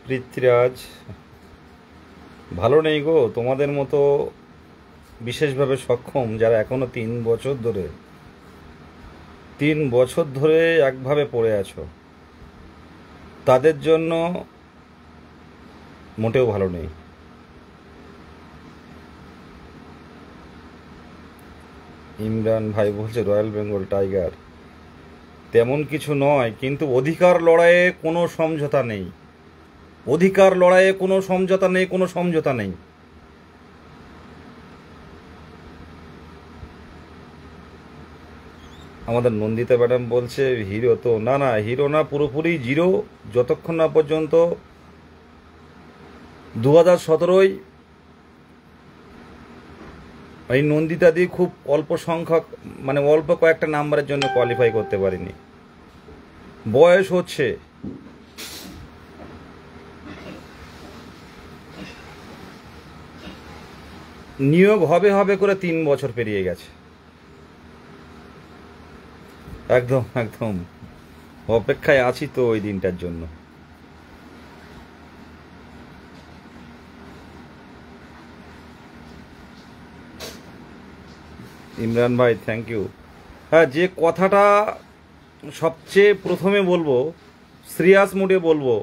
পৃথ্বীরাজ, ভালো নেই গো। তোমাদের মতো বিশেষভাবে সক্ষম যারা এখনো 3 বছর ধরে একভাবে পড়ে আছো, তাদের জন্য মোটেও ভালো নেই। ইমরান ভাই বলছে রয়্যাল বেঙ্গল টাইগার তেমন কিছু নয়, কিন্তু অধিকার লড়াইয়ে কোনো সমঝোতা নেই। অধিকার লড়াইয়ে কোনো সমঝোতা নেই, কোনো সমঝোতা নেই। আমাদের নন্দিতা ম্যাডাম বলছে হিরো তো না, না হিরো না, পুরোপুরি জিরো। যতক্ষণ না পর্যন্ত 2017 এই নন্দিতা দি খুব অল্প সংখ্যক, মানে অল্প কয়েকটা নাম্বারের জন্য কোয়ালিফাই করতে পারিনি। বয়স হচ্ছে, নিয়োগ হবে হবে করে 3 বছর পেরিয়ে গেছে। একদম একদম অপেক্ষায় আছি তো ওই দিনটার জন্য। ইমরান ভাই থ্যাংক ইউ। হ্যাঁ, যে কথাটা সবচেয়ে প্রথমে বলবো, সিরিয়াস মুডে বলবো,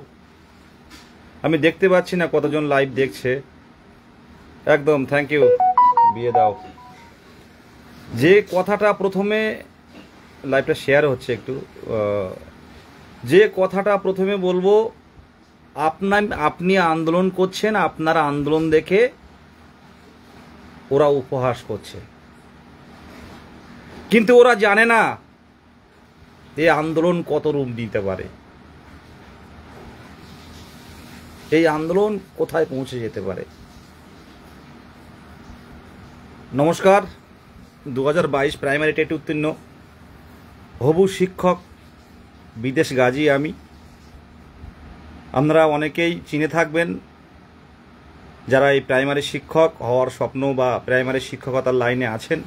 আমি দেখতে পাচ্ছি না কতজন লাইভ দেখছে। একদম থ্যাংক ইউ, বিয়ে দাও। যে কথাটা প্রথমে, লাইভটা শেয়ার হচ্ছে একটু, যে কথাটা প্রথমে বলবো, আপনি আন্দোলন করছেন, আপনার আন্দোলন দেখে ওরা উপহাস করছে, কিন্তু ওরা জানে না এই আন্দোলন কত রূপ নিতে পারে, এই আন্দোলন কোথায় পৌঁছে যেতে পারে। নমস্কার, 2022 প্রাইমারি টেট উত্তীর্ণ হবু শিক্ষক, বিদেশ গাজী আমি। আপনারা অনেকেই চিনে থাকবেন যারা এই প্রাইমারি শিক্ষক হওয়ার স্বপ্ন বা প্রাইমারি শিক্ষকতার লাইনে আছেন।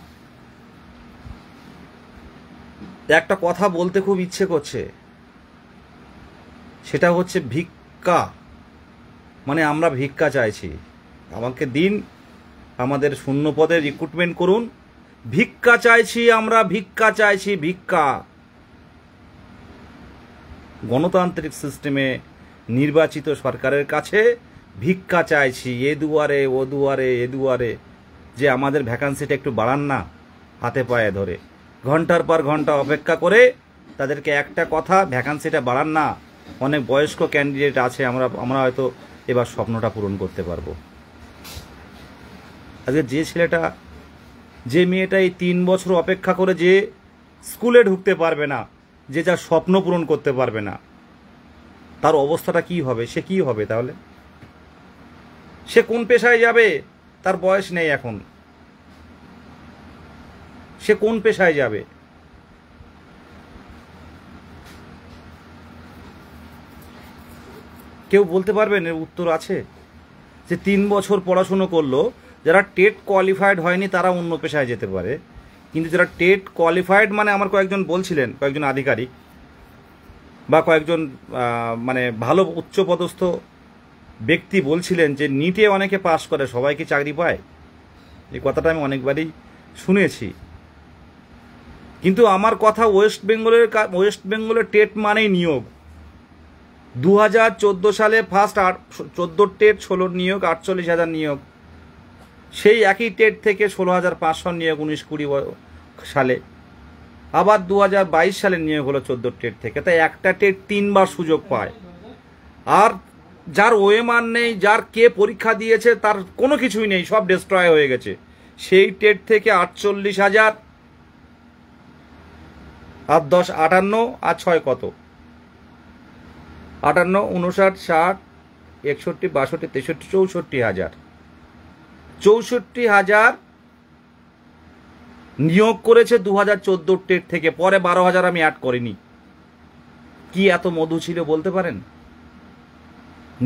একটা কথা বলতে খুব ইচ্ছে করছে, সেটা হচ্ছে ভিক্ষা। মানে আমরা ভিক্ষা চাইছি, আমাকে দিন, আমাদের শূন্য পদে রিক্রুটমেন্ট করুন। ভিক্ষা চাইছি আমরা, ভিক্ষা চাইছি, ভিক্ষা। গণতান্ত্রিক সিস্টেমে নির্বাচিত সরকারের কাছে ভিক্ষা চাইছি, এ দুয়ারে ও দুয়ারে, এ দুয়ারে, যে আমাদের ভ্যাকান্সিটা একটু বাড়ান না, হাতে পায়ে ধরে ঘন্টার পর ঘন্টা অপেক্ষা করে তাদেরকে একটা কথা, ভ্যাকান্সিটা বাড়ান না। অনেক বয়স্ক ক্যান্ডিডেট আছে, আমরা হয়তো এবার স্বপ্নটা পূরণ করতে পারবো। আজকে যে ছেলেটা, যে মেয়েটা এই 3 বছর অপেক্ষা করে যে স্কুলে ঢুকতে পারবে না, যে যার স্বপ্ন পূরণ করতে পারবে না, তার অবস্থাটা কি হবে? সে কি হবে তাহলে? সে কোন পেশায় যাবে? তার বয়স নেই এখন, সে কোন পেশায় যাবে? কেউ বলতে পারবেন এর উত্তর আছে? যে 3 বছর পড়াশুনো করলো, যারা টেট কোয়ালিফাইড হয়নি তারা অন্য পেশায় যেতে পারে, কিন্তু যারা টেট কোয়ালিফাইড, মানে আমার কয়েকজন বলছিলেন, কয়েকজন আধিকারিক বা কয়েকজন মানে ভালো উচ্চপদস্থ ব্যক্তি বলছিলেন যে নিটে অনেকে পাস করে, সবাই কি চাকরি পায়? এই কথাটা আমি অনেকবারই শুনেছি। কিন্তু আমার কথা, ওয়েস্ট বেঙ্গলের টেট মানেই নিয়োগ। 2014 সালে ফার্স্ট 14 টেট 16 নিয়োগ, 48,000 নিয়োগ। সেই একই টেট থেকে 16,500 নিয়োগ 19-20 সালে। আবার 2022 সালে নিয়োগ হলো 14 টেট থেকে। তাই একটা টেট 3 বার সুযোগ পায়। আর যার ওএমআর নেই, যার কে পরীক্ষা দিয়েছে তার কোনো কিছুই নেই, সব ডিস্ট্রয় হয়ে গেছে। সেই টেট থেকে 48,000 আর 10 58 আর 6 কত, 58, 59, 60, 61, 62, 63, 64,000 নিয়োগ করেছে 2014 টেট থেকে। পরে 12,000 আমি অ্যাড করিনি। কি এত মধু ছিল বলতে পারেন?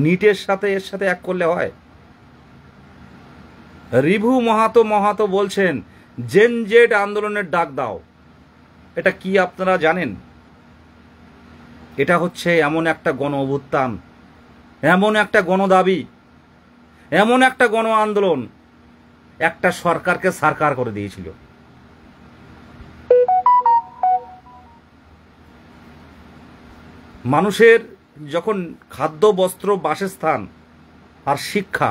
নিটের সাথে এর সাথে এক করলে হয়? রিভু মাহাতো বলছেন জেন জেড আন্দোলনের ডাক দাও। এটা কি আপনারা জানেন? এটা হচ্ছে এমন একটা গণ অভ্যুত্থান, এমন একটা গণদাবি, এমন একটা গণ আন্দোলন একটা সরকারকে সারকার করে দিয়েছিল। মানুষের যখন খাদ্য, বস্ত্র, বাসস্থান আর শিক্ষা,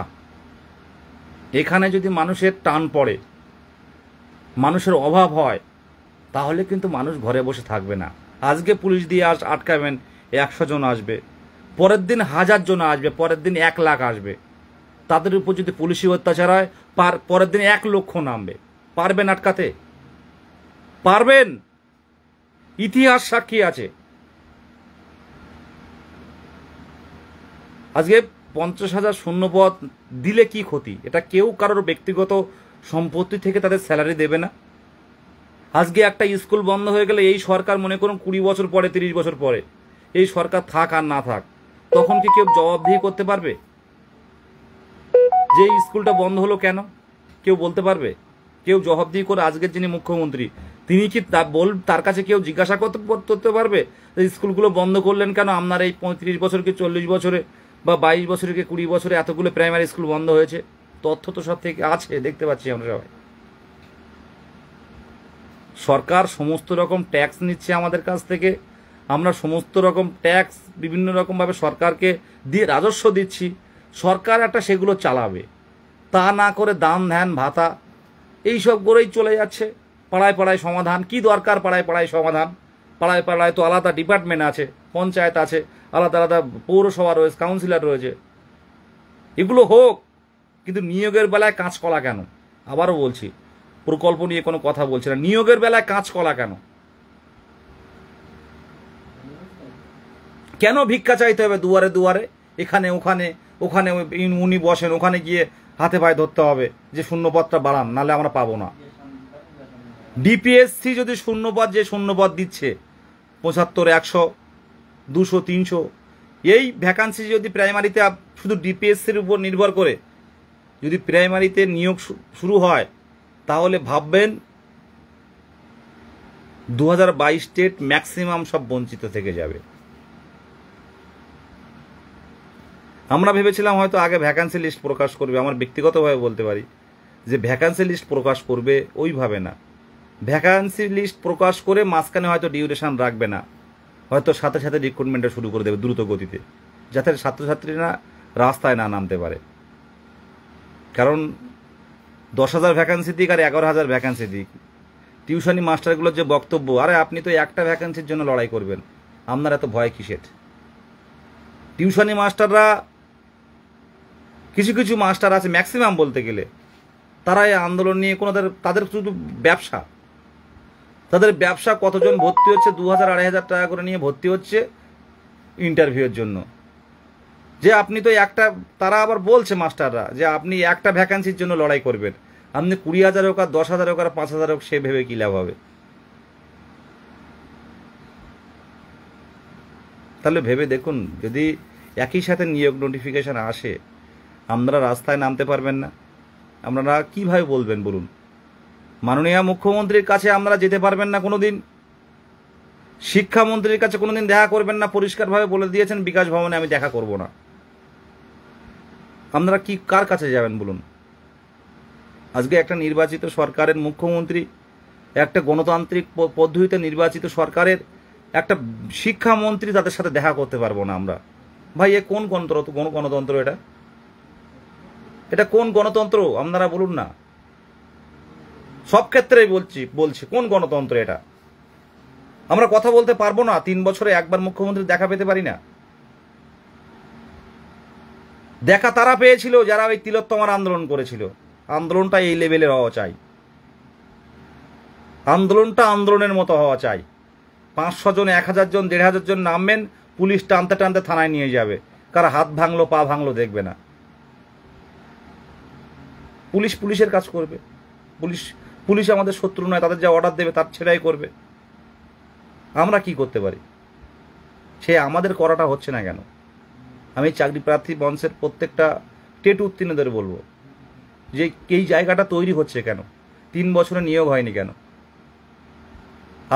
এখানে যদি মানুষের টান পড়ে, মানুষের অভাব হয়, তাহলে কিন্তু মানুষ ঘরে বসে থাকবে না। আজকে পুলিশ দিয়ে আটকাবেন, 100 জন আসবে, পরের দিন 1000 জন আসবে, পরের দিন 1 লাখ আসবে। তাদের উপর যদি পুলিশি অত্যাচার হয়, পরের দিন 1 লক্ষ নামবে। পারবেন আটকাতে? পারবেন? ইতিহাস সাক্ষী আছে। আজকে 50,000 শূন্যপদ দিলে কি ক্ষতি? এটা কেউ কারোর ব্যক্তিগত সম্পত্তি থেকে তাদের স্যালারি দেবে না। আজকে একটা স্কুল বন্ধ হয়ে গেলে এই সরকার, মনে করুন 20 বছর পরে, 30 বছর পরে এই সরকার থাক আর না থাক, তখন কি কেউ জবাবদিহি করতে পারবে যে এই স্কুলটা বন্ধ হলো কেন? কেউ বলতে পারবে? কেউ জবাবদিহি করে আজকের যিনি মুখ্যমন্ত্রী, তিনি কি তার কাছে কেউ জিজ্ঞাসা করতে পারবে স্কুলগুলো বন্ধ করলেন কেন? আপনার এই 35 বছর কি 40 বছরে বা 22 বছরে কি 20 বছরে এতগুলো প্রাইমারি স্কুল বন্ধ হয়েছে? তথ্য তো সব থেকে আছে, দেখতে পাচ্ছি আমরা সবাই। সরকার সমস্ত রকম ট্যাক্স নিচ্ছে আমাদের কাছ থেকে, আমরা সমস্ত রকম ট্যাক্স বিভিন্ন রকমভাবে সরকারকে দিয়ে রাজস্ব দিচ্ছি, সরকার একটা সেগুলো চালাবে। তা না করে দান ধ্যান ভাতা এইসব করেই চলে যাচ্ছে। পাড়ায় পাড়ায় সমাধান কি দরকার? পাড়ায় পাড়ায় সমাধান, পাড়ায় পাড়ায় তো আলাদা ডিপার্টমেন্ট আছে, পঞ্চায়েত আছে, আলাদা আলাদা পৌরসভা রয়েছে, কাউন্সিলর রয়েছে, এগুলো হোক। কিন্তু নিয়োগের বেলায় কাঁচকলা কেন? আবারও বলছি, প্রকল্প নিয়ে কোনো কথা বলছি না, নিয়োগের বেলায় কাঁচকলা কেন? কেন ভিক্ষা চাইতে হবে দুয়ারে দুয়ারে? এখানে ওখানে, ওখানে উনি বসেন, ওখানে গিয়ে হাতে পায়ে ধরতে হবে যে শূন্যপদটা বাড়ান, নাহলে আমরা পাবো না। ডিপিএসসি যদি শূন্যপদ, যে শূন্যপদ দিচ্ছে 75, 100, 200, 300, এই ভ্যাকান্সি যদি প্রাইমারিতে শুধু ডিপিএসসির উপর নির্ভর করে যদি প্রাইমারিতে নিয়োগ শুরু হয়, তাহলে ভাববেন 2022 স্টেট ম্যাক্সিমাম সব বঞ্চিত থেকে যাবে। আমরা ভেবেছিলাম হয়তো আগে ভ্যাকান্সি লিস্ট প্রকাশ করবে, আমার ব্যক্তিগতভাবে বলতে পারি যে ভ্যাকান্সি লিস্ট প্রকাশ করবে ওইভাবে না। ভ্যাকান্সি লিস্ট প্রকাশ করে মাঝখানে হয়তো ডিউরেশন রাখবে না, হয়তো সাথে সাথে রিক্রুটমেন্টটা শুরু করে দেবে দ্রুত গতিতে, যাতে ছাত্রছাত্রীরা রাস্তায় না নামতে পারে। কারণ 10,000 ভ্যাকান্সি দিক আর 11,000 ভ্যাকান্সি দিক, টিউশনি মাস্টারগুলোর যে বক্তব্য, আরে আপনি তো একটা ভ্যাকান্সির জন্য লড়াই করবেন, আপনার এত ভয় কিসের? টিউশনি মাস্টাররা, কিছু কিছু মাস্টার আছে, ম্যাক্সিমাম বলতে গেলে, তারা এই আন্দোলন নিয়ে কোনো তাদের শুধু ব্যবসা, তাদের ব্যবসা। কতজন ভর্তি হচ্ছে 2,000, 2,500 টাকা করে নিয়ে ভর্তি হচ্ছে ইন্টারভিউয়ের জন্য, যে আপনি তো একটা, তারা আবার বলছে মাস্টাররা যে আপনি একটা ভ্যাকান্সির জন্য লড়াই করবেন, আপনি 20,000 হোক আর 10,000 হোক আর 5,000 হোক, সে ভেবে কি লাভ হবে? তাহলে ভেবে দেখুন, যদি একই সাথে নিয়োগ নোটিফিকেশন আসে, আপনারা রাস্তায় নামতে পারবেন না, আপনারা কিভাবে বলবেন বলুন? মাননীয় মুখ্যমন্ত্রীর কাছে আপনারা যেতে পারবেন না কোনোদিন, শিক্ষামন্ত্রীর কাছে কোনোদিন দেখা করবেন না, পরিষ্কারভাবে বলে দিয়েছেন বিকাশ ভবনে আমি দেখা করব না। আপনারা কি কার কাছে যাবেন বলুন? আজকে একটা নির্বাচিত সরকারের মুখ্যমন্ত্রী, একটা গণতান্ত্রিক পদ্ধতিতে নির্বাচিত সরকারের একটা শিক্ষামন্ত্রী, তাদের সাথে দেখা করতে পারবো না আমরা? ভাই এ কোন গণতন্ত্র? এটা কোন গণতন্ত্র? আপনারা বলুন না। সব ক্ষেত্রেই বলছি কোন গণতন্ত্র এটা? আমরা কথা বলতে পারবো না? 3 বছরে একবার মুখ্যমন্ত্রী দেখা পেতে পারি না? দেখা তারা পেয়েছিল যারা ওই তিলোত্তমার আন্দোলন করেছিল। আন্দোলনটা এই লেভেলের হওয়া চাই, আন্দোলনটা আন্দোলনের মতো হওয়া চাই। 500 জন, 1,000 জন, 1,500 জন নামবেন, পুলিশ টানতে টানতে থানায় নিয়ে যাবে, কার হাত ভাঙলো পা ভাঙলো দেখবে না। পুলিশের কাজ করবে, পুলিশ আমাদের শত্রু নয়, তাদের যা অর্ডার দেবে তার সেটাই করবে। আমরা কি করতে পারি? সে আমাদের করাটা হচ্ছে না কেন? আমি চাকরি প্রার্থী মঞ্চের প্রত্যেকটা টেট উত্তীর্ণদের বলবো যে এই জায়গাটা তৈরি হচ্ছে কেন? 3 বছরে নিয়োগ হয়নি কেন?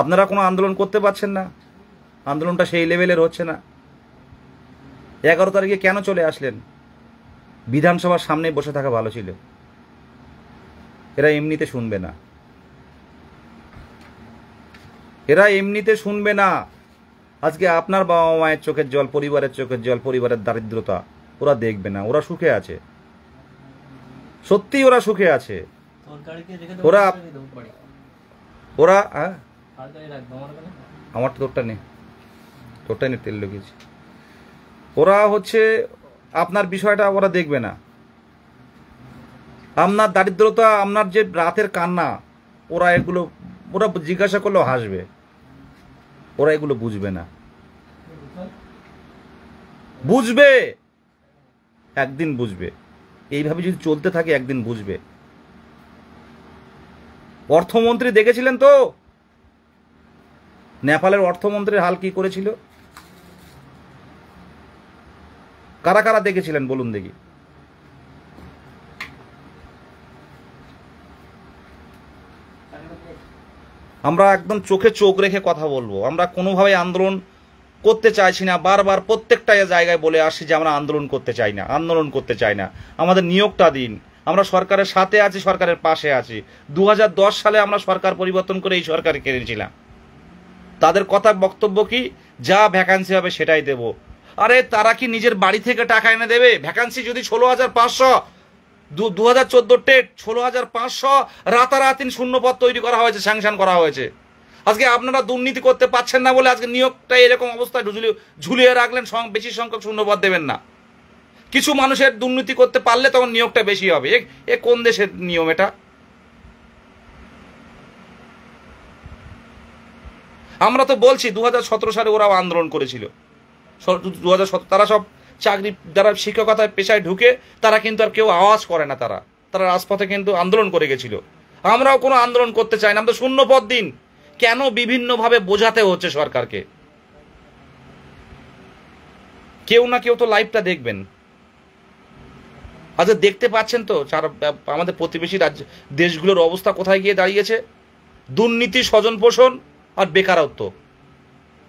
আপনারা কোনো আন্দোলন করতে পারছেন না? আন্দোলনটা সেই লেভেলের হচ্ছে না। 11 তারিখে কেন চলে আসলেন? বিধানসভার সামনে বসে থাকা ভালো ছিল। এরা এমনিতে শুনবে না, এরা এমনিতে শুনবে না। আজকে আপনার বাবা মায়ের চোখের জল, পরিবারের চোখের জল, পরিবারের দারিদ্রতা ওরা দেখবে না। ওরা সুখে আছে, সত্যি ওরা সুখে আছে। ওরা ওরা আমার তো তোরটা নেই, তোরটা নেই, তেল লেগেছে। ওরা হচ্ছে আপনার বিষয়টা ওরা দেখবে না। আপনার দারিদ্রতা, আপনার যে রাতের কান্না, ওরা এগুলো ওরা জিজ্ঞাসা করলেও হাসবে। ওরা এগুলো বুঝবে না, বুঝবে একদিন বুঝবে। এইভাবে যদি চলতে থাকে একদিন বুঝবে। অর্থমন্ত্রী দেখেছিলেন তো নেপালের অর্থমন্ত্রীর হাল কি করেছিল? কারা কারা দেখেছিলেন বলুন দেখি? আমরা একদম চোখে চোখ রেখে কথা বলবো। আমরা কোনোভাবে আন্দোলন করতে চাইছি না। বারবার প্রত্যেকটা জায়গায় বলে আসছি যে আমরা আন্দোলন করতে চাই না, আন্দোলন করতে চাই না। আমাদের নিয়োগটা দিন। আমরা সরকারের সাথে আছি, সরকারের পাশে আছি। 2010 সালে আমরা সরকার পরিবর্তন করে এই সরকার কিনেছিলাম। তাদের কথা বক্তব্য কি? যা ভ্যাকান্সি হবে সেটাই দেব। আরে তারা কি নিজের বাড়ি থেকে টাকা এনে দেবে? ভ্যাকান্সি যদি 16,500, 2014 টেট 16,500 রাতারাতি শূন্যপদ তৈরি করা হয়েছে, স্যাংশন করা হয়েছে। আজকে আপনারা দুর্নীতি করতে পারছেন না বলে আজকে নিয়োগটা এরকম অবস্থায় ঝুলিয়ে রাখলেন। বেশি সংখ্যক শূন্যপদ দেবেন না। কিছু মানুষের দুর্নীতি করতে পারলে তখন নিয়োগটা বেশি হবে। এ কোন দেশের নিয়ম এটা? আমরা তো বলছি 2017 সালে ওরাও আন্দোলন করেছিল। 2017 তারা সব চাকরি, যারা শিক্ষকতার পেশায় ঢুকে তারা কিন্তু আর কেউ আওয়াজ করে না। তারা রাজপথে কিন্তু আন্দোলন করে গেছিল। আমরাও কোনো আন্দোলন করতে চাই না। আমরা শূন্যপদ দিন। কেন বিভিন্নভাবে বোঝাতে হচ্ছে সরকারকে? কেউ না কেউ তো লাইভটা দেখবেন। আচ্ছা দেখতে পাচ্ছেন তো আমাদের প্রতিবেশী রাজ্য দেশগুলোর অবস্থা কোথায় গিয়ে দাঁড়িয়েছে? দুর্নীতি, স্বজন পোষণ আর বেকারত্ব,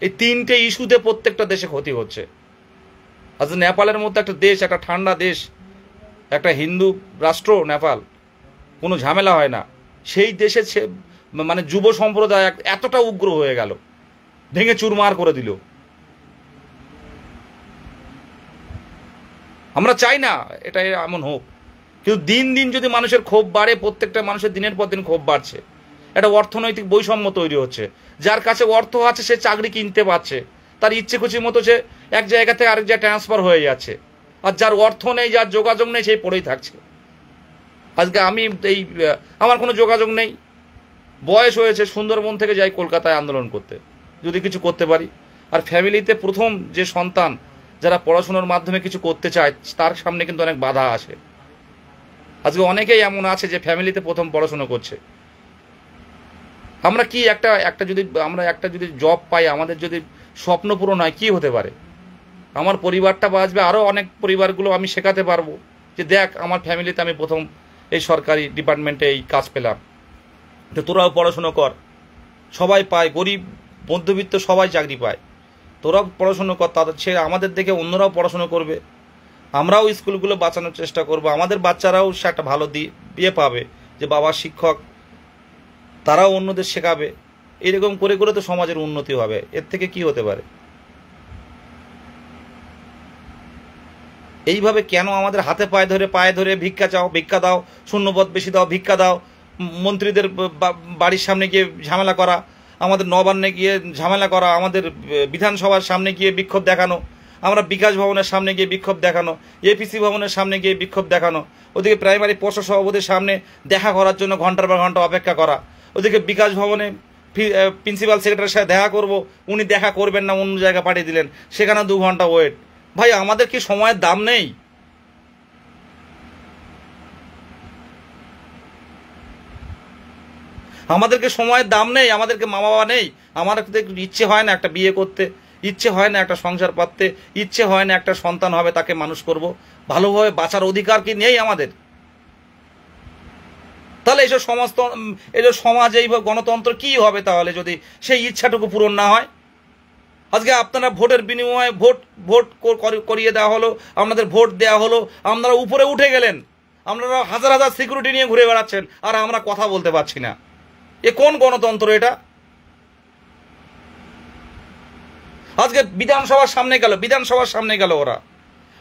এই তিনটে ইস্যুতে প্রত্যেকটা দেশে ক্ষতি হচ্ছে। আচ্ছা নেপালের মধ্যে একটা দেশ, একটা ঠান্ডা দেশ, একটা হিন্দু রাষ্ট্র নেপাল, কোনো ঝামেলা হয় না। সেই দেশে মানে যুব সম্প্রদায় এতটা উগ্র হয়ে গেল, ভেঙে চুরমার করে দিল। আমরা চাই না এটা এমন হোক, কিন্তু দিন দিন যদি মানুষের ক্ষোভ বাড়ে, প্রত্যেকটা মানুষের দিনের পর দিন ক্ষোভ বাড়ছে, একটা অর্থনৈতিক বৈষম্য তৈরি হচ্ছে। যার কাছে অর্থ আছে সে চাকরি কিনতে পারছে, তার ইচ্ছে খুশি মতো সে এক জায়গা থেকে আরেক জায়গায় ট্রান্সফার হয়ে যাচ্ছে। আর যার অর্থ নেই, যার যোগাযোগ নেই, সেই পড়েই থাকছে। আজকে আমি আমার কোনো যোগাযোগ নেই, বয়স হয়েছে, সুন্দরবন থেকে যাই কলকাতায় আন্দোলন করতে, যদি কিছু করতে পারি। আর ফ্যামিলিতে প্রথম যে সন্তান, যারা পড়াশোনার মাধ্যমে কিছু করতে চায়, তার সামনে কিন্তু অনেক বাধা আসে। আজকে অনেকেই এমন আছে যে ফ্যামিলিতে প্রথম পড়াশোনা করছে। আমরা কি একটা যদি জব পাই, আমাদের যদি স্বপ্ন পূরণ হয়, কি হতে পারে? আমার পরিবারটা বাঁচবে, আরও অনেক পরিবারগুলো আমি শেখাতে পারবো যে দেখ আমার ফ্যামিলিতে আমি প্রথম এই সরকারি ডিপার্টমেন্টে এই কাজ পেলাম, তো তোরাও পড়াশুনো কর। সবাই পায়, গরিব মধ্যবিত্ত সবাই চাকরি পায়, তোরাও পড়াশুনো কর। তাদের ছেড়ে আমাদের দেখে অন্যরাও পড়াশুনো করবে। আমরাও স্কুলগুলো বাঁচানোর চেষ্টা করব। আমাদের বাচ্চারাও সে একটা ভালো দিয়ে পাবে যে বাবা শিক্ষক, তারাও অন্যদের শেখাবে। এরকম করে করে তো সমাজের উন্নতি হবে। এর থেকে কি হতে পারে? এইভাবে কেন আমাদের হাতে পায়ে ধরে ভিক্ষা চাও, ভিক্ষা দাও, শূন্যপদ বেশি দাও, ভিক্ষা দাও, মন্ত্রীদের বাড়ির সামনে গিয়ে ঝামেলা করা, আমাদের নবান্নে গিয়ে ঝামেলা করা, আমাদের বিধানসভার সামনে গিয়ে বিক্ষোভ দেখানো, আমরা বিকাশ ভবনের সামনে গিয়ে বিক্ষোভ দেখানো, এপিসি ভবনের সামনে গিয়ে বিক্ষোভ দেখানো, ওদিকে প্রাইমারি পোস্ট সভাপতির সামনে দেখা করার জন্য ঘন্টার পর ঘন্টা অপেক্ষা করা, ওদিকে বিকাশ ভবনে প্রিন্সিপাল সেক্রেটারির সাথে দেখা করব, উনি দেখা করবেন না, অন্য জায়গায় পাঠিয়ে দিলেন, সেখানে 2 ঘন্টা ওয়েট। ভাই আমাদের কি সময়ের দাম নেই? আমাদেরকে সময়ের দাম নেই? আমাদেরকে মা বাবা নেই? আমার ইচ্ছে হয় না একটা বিয়ে করতে, ইচ্ছে হয় না একটা সংসার পাততে, ইচ্ছে হয় না একটা সন্তান হবে তাকে মানুষ করব? ভালোভাবে বাঁচার অধিকার কি নেই আমাদের? তাহলে এইসব সমাজ, এই গণতন্ত্র কি হবে তাহলে যদি সেই ইচ্ছাটুকু পূরণ না হয়? আজকে আপনারা ভোটের বিনিময়ে ভোট করিয়ে দেওয়া হলো, আপনাদের ভোট দেওয়া হলো, আপনারা উপরে উঠে গেলেন, আপনারা হাজার হাজার সিকিউরিটি নিয়ে ঘুরে বেড়াচ্ছেন, আর আমরা কথা বলতে পারছি না। এ কোন গণতন্ত্র এটা? আজকে বিধানসভার সামনে গেল ওরা,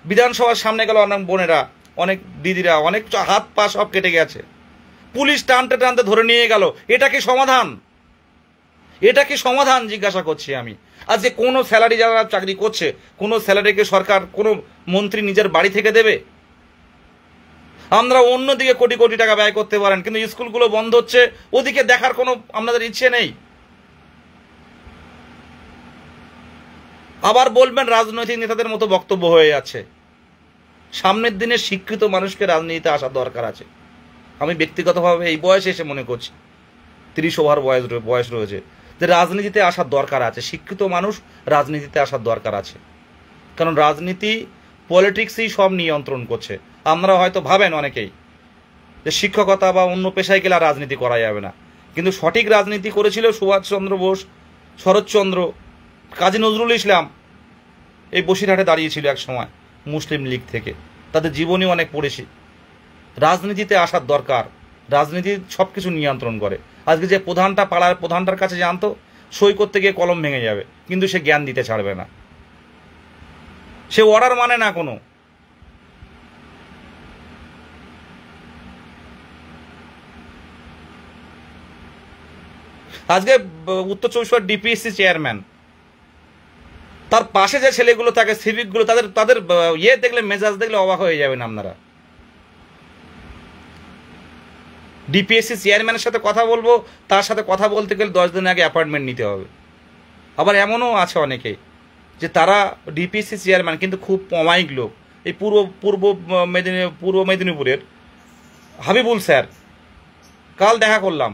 বিধানসভার সামনে গেল অনেক বোনেরা, অনেক দিদিরা, অনেক হাত পা সব কেটে গেছে, পুলিশ টানতে টানতে ধরে নিয়ে গেল। এটা কি সমাধান? এটা কি সমাধান জিজ্ঞাসা করছি আমি। আজকে কোনো স্যালারি যারা চাকরি করছে, কোনো স্যালারিকে সরকার, কোনো মন্ত্রী নিজের বাড়ি থেকে দেবে? আমরা অন্যদিকে কোটি কোটি টাকা ব্যয় করতে পারেন, কিন্তু স্কুলগুলো বন্ধ হচ্ছে, ওদিকে দেখার কোনো আপনাদের ইচ্ছে নেই। আবার বলবেন রাজনৈতিক নেতাদের মতো বক্তব্য হয়ে যাচ্ছে। সামনের দিনে শিক্ষিত মানুষকে রাজনীতিতে আসার দরকার আছে। আমি ব্যক্তিগতভাবে এই বয়সে এসে মনে করছি, 30 ওভার বয়স রয়েছে, যে রাজনীতিতে আসার দরকার আছে। শিক্ষিত মানুষ রাজনীতিতে আসার দরকার আছে, কারণ রাজনীতি, পলিটিক্সই সব নিয়ন্ত্রণ করছে। আমরা হয়তো ভাবেন অনেকেই যে শিক্ষকতা বা অন্য পেশায় গেলে আর রাজনীতি করা যাবে না, কিন্তু সঠিক রাজনীতি করেছিল সুভাষচন্দ্র বোস, শরৎচন্দ্র, কাজী নজরুল ইসলাম। এই বসিরহাটে দাঁড়িয়েছিল এক সময় মুসলিম লীগ থেকে, তাদের জীবনী অনেক পড়েছি। রাজনীতিতে আসার দরকার, রাজনীতি সব কিছু নিয়ন্ত্রণ করে। আজকে যে প্রধানটা পাড়ার প্রধানটার কাছে জানতো, সই করতে গিয়ে কলম ভেঙে যাবে, কিন্তু সে জ্ঞান দিতে ছাড়বে না, সে অর্ডার মানে না কোনো। আজকে উত্তর 24 ডিপিএসসি চেয়ারম্যান, তার পাশে যে ছেলেগুলো থাকে, সিভিকগুলো, তাদের ইয়ে দেখলে, মেজাজ দেখলে অবাক হয়ে যাবেন আপনারা। ডিপিএসসি চেয়ারম্যানের সাথে কথা বলবো, তার সাথে কথা বলতে গেলে 10 দিন আগে অ্যাপয়েন্টমেন্ট নিতে হবে। আবার এমনও আছে অনেকেই যে তারা ডিপিএসসি চেয়ারম্যান, কিন্তু খুব অমায়িক লোক। এই পূর্ব মেদিনীপুরের হাবিবুল স্যার, কাল দেখা করলাম,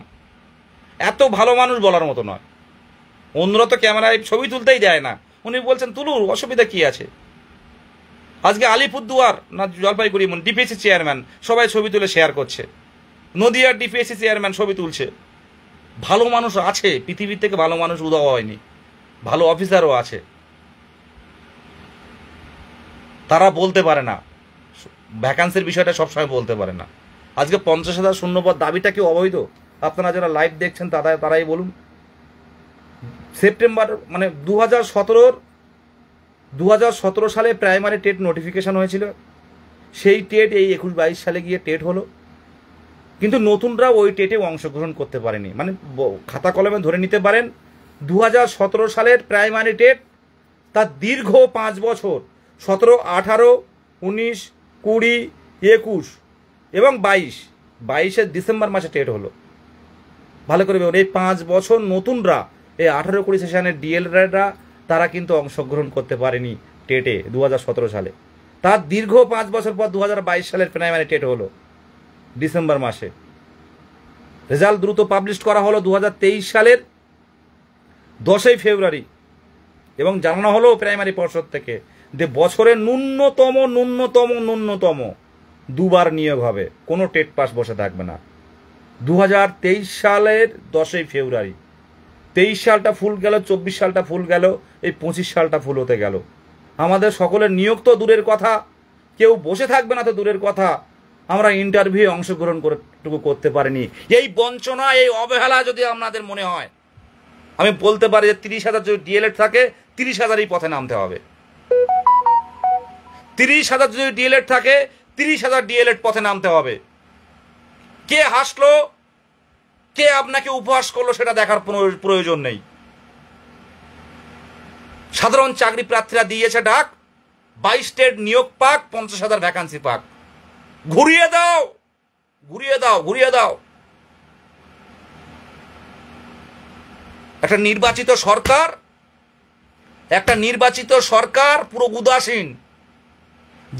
এত ভালো মানুষ বলার মতো নয়। অন্যরা তো ক্যামেরায় ছবি তুলতেই দেয় না, উনি বলছেন তুলুন, অসুবিধা কি আছে। আজকে আলিপুরদুয়ার না জলপাইগুড়ি ডিপিএসসি চেয়ারম্যান, সবাই ছবি তুলে শেয়ার করছে। নদিয়ার ডিপিএসসি চেয়ারম্যান ছবি তুলছে। ভালো মানুষ আছে, পৃথিবীর থেকে ভালো মানুষ উদাও হয়নি, ভালো অফিসারও আছে। তারা বলতে পারে না, ভ্যাকান্সির বিষয়টা সবসময় বলতে পারে না। আজকে 50,000 শূন্যপদ দাবিটা কি অবৈধ? আপনারা যারা লাইভ দেখছেন তারাই বলুন। সেপ্টেম্বর মানে 2017 সালে প্রাইমারি টেট নোটিফিকেশন হয়েছিল, সেই টেট এই 21-22 সালে গিয়ে টেট হলো, কিন্তু নতুনরা ওই টেটে অংশগ্রহণ করতে পারেনি। মানে খাতা কলমে ধরে নিতে পারেন 2017 সালের প্রাইমারি টেট, তার দীর্ঘ 5 বছর, 17, 18, 19, 20, 21 এবং 22 ডিসেম্বর মাসে টেট হলো। ভালো করে এই 5 বছর নতুনরা, এই 18-20 সেশনের ডিএলএডরা, তারা কিন্তু অংশগ্রহণ করতে পারেনি টেটে 2017 সালে। তার দীর্ঘ 5 বছর পর 2022 সালের প্রাইমারি টেট হলো ডিসেম্বর মাসে। রেজাল্ট দ্রুত পাবলিশ করা হলো 2023 সালের 10 ফেব্রুয়ারি, এবং জানানো হলো প্রাইমারি পর্ষদ থেকে যে বছরে ন্যূনতম 2বার নিয়োগ হবে, কোনো টেট পাস বসে থাকবে না। 2023 সালের 10 ফেব্রুয়ারি, 23 সালটা ফুল গেল, 24 সালটা ফুল গেল, এই 25 সালটা ফুল হতে গেল। আমাদের সকলের নিয়োগ তো দূরের কথা, কেউ বসে থাকবে না তো দূরের কথা, আমরা ইন্টারভিউ অংশগ্রহণ করতে পারিনি। এই বঞ্চনা, এই অবহেলা যদি আপনাদের মনে হয়, আমি বলতে পারি যে 30,000 যদি ডিএলএড থাকে, 30,000ই পথে নামতে হবে। 30,000 যদি ডিএলএড থাকে, 30,000 ডিএলএড পথে নামতে হবে। কে হাসলো, কে আপনাকে উপহাস করলো, সেটা দেখার প্রয়োজন নেই। সাধারণ চাকরি প্রার্থীরা দিয়েছে ডাক, 22 স্টেট নিয়োগ পাক, 50,000 ভ্যাকান্সি পাক। ঘুরিয়ে দাও, ঘুরিয়ে দাও, ঘুরিয়ে দাও। একটা নির্বাচিত সরকার পুরো উদাসীন।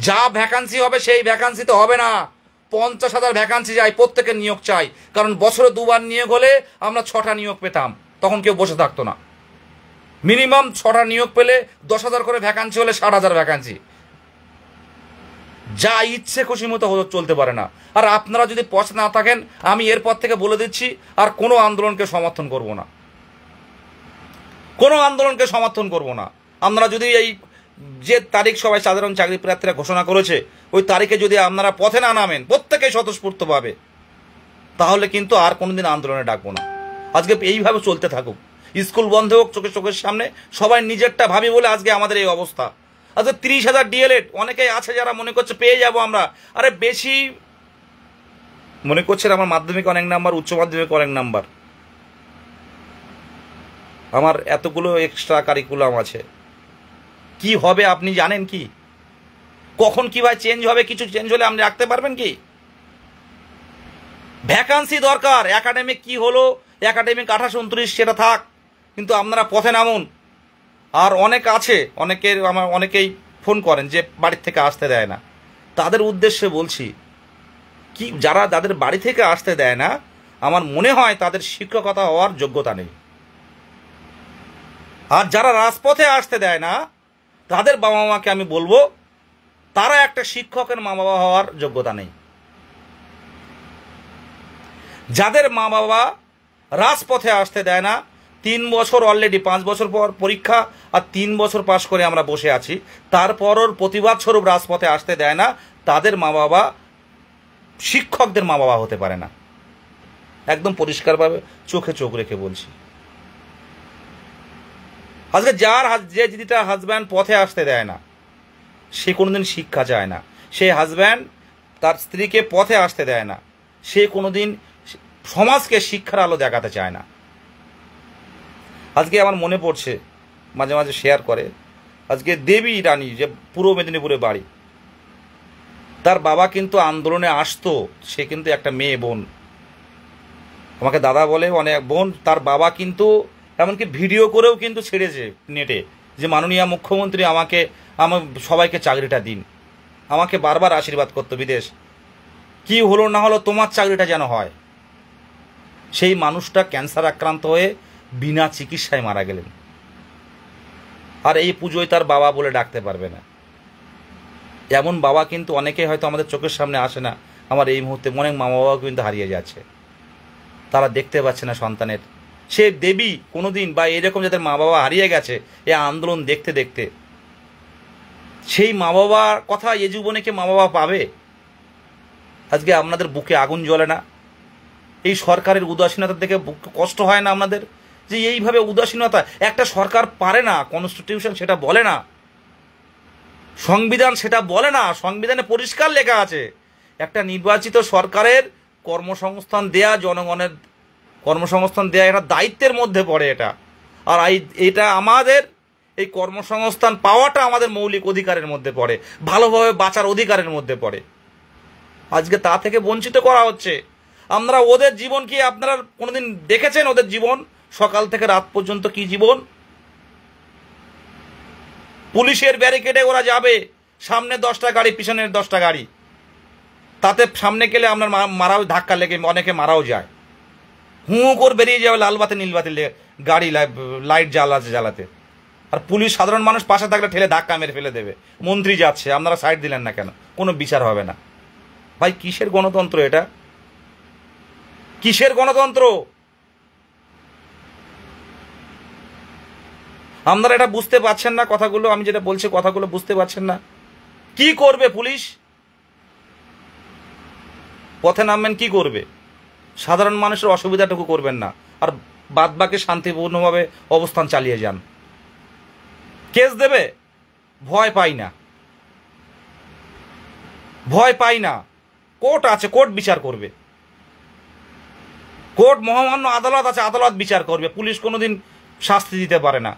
যা ভ্যাকান্সি হবে সেই ভ্যাকান্সি তো হবে না, 50,000 ভ্যাকান্সি চাই, প্রত্যেকের নিয়োগ চাই। কারণ বছরে 2বার নিয়োগ হলে আমরা 6টা নিয়োগ পেতাম, তখন কেউ বসে থাকতো না। মিনিমাম 6টা নিয়োগ পেলে 10,000 করে ভ্যাকান্সি হলে 60,000 ভ্যাকান্সি। যা ইচ্ছে খুশি মতো চলতে পারে না। আর আপনারা যদি পথে না থাকেন, আমি এরপর থেকে বলে দিচ্ছি, আর কোনো আন্দোলনকে সমর্থন করব না। কোনো আন্দোলনকে সমর্থন করব না। আপনারা যদি এই যে তারিখ সবাই সাধারণ চাকরি প্রার্থীরা ঘোষণা করেছে ওই তারিখে যদি আপনারা পথে না নামেন প্রত্যেকেই স্বতঃস্ফূর্তভাবে, তাহলে কিন্তু আর কোনোদিন আন্দোলনে ডাকবো না। আজকে এইভাবে চলতে থাকুক, স্কুল বন্ধ হোক চোখের সামনে, সবাই নিজেরটা ভাবি বলে আজকে আমাদের এই অবস্থা। আজকে 30,000 ডিএলএড অনেকেই আছে যারা মনে করছে পেয়ে যাব আমরা। আরে বেশি মনে করছেন আমার মাধ্যমিক অনেক নাম্বার, উচ্চ মাধ্যমিক অনেক নাম্বার, আমার এতগুলো এক্সট্রা কারিকুলাম আছে, কি হবে আপনি জানেন কি? কখন কিভাবে চেঞ্জ হবে, কিছু চেঞ্জ হলে আপনি রাখতে পারবেন কি? ভ্যাকান্সি দরকার। একাডেমিক কি হলো, একাডেমিক 28-29 সেটা থাক, কিন্তু আপনারা পথে নামুন। আর অনেক আছে, অনেকেই ফোন করেন যে বাড়ির থেকে আসতে দেয় না, তাদের উদ্দেশ্যে বলছি কি, যাদের বাড়ি থেকে আসতে দেয় না আমার মনে হয় তাদের শিক্ষকতা হওয়ার যোগ্যতা নেই। আর যারা রাজপথে আসতে দেয় না তাদের বাবা মাকে আমি বলবো তারা একটা শিক্ষকের মা বাবা হওয়ার যোগ্যতা নেই। যাদের মা বাবা রাজপথে আসতে দেয় না, 3 বছর অলরেডি 5 বছর পর পরীক্ষা আর 3 বছর পাশ করে আমরা বসে আছি, তারপরও প্রতিবাদ স্বরূপ রাজপথে আসতে দেয় না, তাদের মা বাবা শিক্ষকদের মা বাবা হতে পারে না। একদম পরিষ্কারভাবে চোখে চোখ রেখে বলছি। আজকে যে দিদিটার হাজব্যান্ড পথে আসতে দেয় না সে কোনোদিন শিক্ষা চায় না, সে হাজব্যান্ড তার স্ত্রীকে পথে আসতে দেয় না, সে কোনোদিন সমাজকে শিক্ষার আলো দেখাতে চায় না। আজকে আমার মনে পড়ছে, মাঝে মাঝে শেয়ার করে, আজকে দেবী রানী যে পূর্ব মেদিনীপুরে বাড়ি, তার বাবা কিন্তু আন্দোলনে আসতো, সে কিন্তু একটা মেয়ে বোন, আমাকে দাদা বলে অনেক বোন, তার বাবা কিন্তু এমনকি ভিডিও করেও কিন্তু ছেড়েছে নেটে যে মাননীয় মুখ্যমন্ত্রী আমার সবাইকে চাকরিটা দিন, আমাকে বারবার আশীর্বাদ করতো বিদেশ, কি হলো না হলো তোমার চাকরিটা যেন হয়। সেই মানুষটা ক্যান্সার আক্রান্ত হয়ে বিনা চিকিৎসায় মারা গেলেন। আর এই পুজোয় তার বাবা বলে ডাকতে পারবে না। এমন বাবা কিন্তু অনেকেই হয়তো আমাদের চোখের সামনে আসে না। আমার এই মুহূর্তে অনেক মা বাবাও কিন্তু হারিয়ে যাচ্ছে, তারা দেখতে পাচ্ছে না সন্তানের। সে দেবী কোনোদিন বা এরকম যাদের মা বাবা হারিয়ে গেছে এই আন্দোলন দেখতে দেখতে, সেই মা বাবার কথা এ জীবনে কি মা বাবা পাবে? আজকে আপনাদের বুকে আগুন জ্বলে না? এই সরকারের উদাসীনতা দেখে কষ্ট হয় না আপনাদের? যে এইভাবে উদাসীনতা, একটা সরকার পারে না, কনস্টিটিউশন সেটা বলে না, সংবিধান সেটা বলে না, সংবিধানে পরিষ্কার লেখা আছে একটা নির্বাচিত সরকারের কর্মসংস্থান দেয়া, জনগণের কর্মসংস্থান দেয়া এটা দায়িত্বের মধ্যে পড়ে এটা। আর এটা আমাদের এই কর্মসংস্থান পাওয়াটা আমাদের মৌলিক অধিকারের মধ্যে পড়ে, ভালোভাবে বাঁচার অধিকারের মধ্যে পড়ে। আজকে তা থেকে বঞ্চিত করা হচ্ছে। আপনারা ওদের জীবন কি আপনারা কোনোদিন দেখেছেন? ওদের জীবন সকাল থেকে রাত পর্যন্ত কি জীবন? পুলিশের ব্যারিকেডে ওরা যাবে, সামনে 10টা গাড়ি, পিছনের 10টা গাড়ি, তাতে সামনে গেলে আপনার মারাও, ধাক্কা লেগে অনেকে মারাও যায়। হুঁ করে বেরিয়ে যাবে লালবাতি নীলবাতি গাড়ি লাইট জ্বালাতে, আর পুলিশ সাধারণ মানুষ পাশে থাকলে ঠেলে ধাক্কা মেরে ফেলে দেবে। মন্ত্রী যাচ্ছে, আপনারা সাইড দিলেন না কেন? কোনো বিচার হবে না। ভাই কিসের গণতন্ত্র এটা? কিসের গণতন্ত্র? আপনারা এটা বুঝতে পারছেন না? কথাগুলো আমি যেটা বলছি কথাগুলো বুঝতে পারছেন না? কি করবে পুলিশ? পথে নামবেন, কি করবে? সাধারণ মানুষের অসুবিধাটুকু করবেন না, আর বাদ বাকি শান্তিপূর্ণভাবে অবস্থান চালিয়ে যান। কেস দেবে? ভয় পাই না, ভয় পাই না। কোর্ট আছে, কোর্ট বিচার করবে। কোর্ট মহামান্য আদালত আছে, আদালত বিচার করবে। পুলিশ কোনোদিন শাস্তি দিতে পারে না,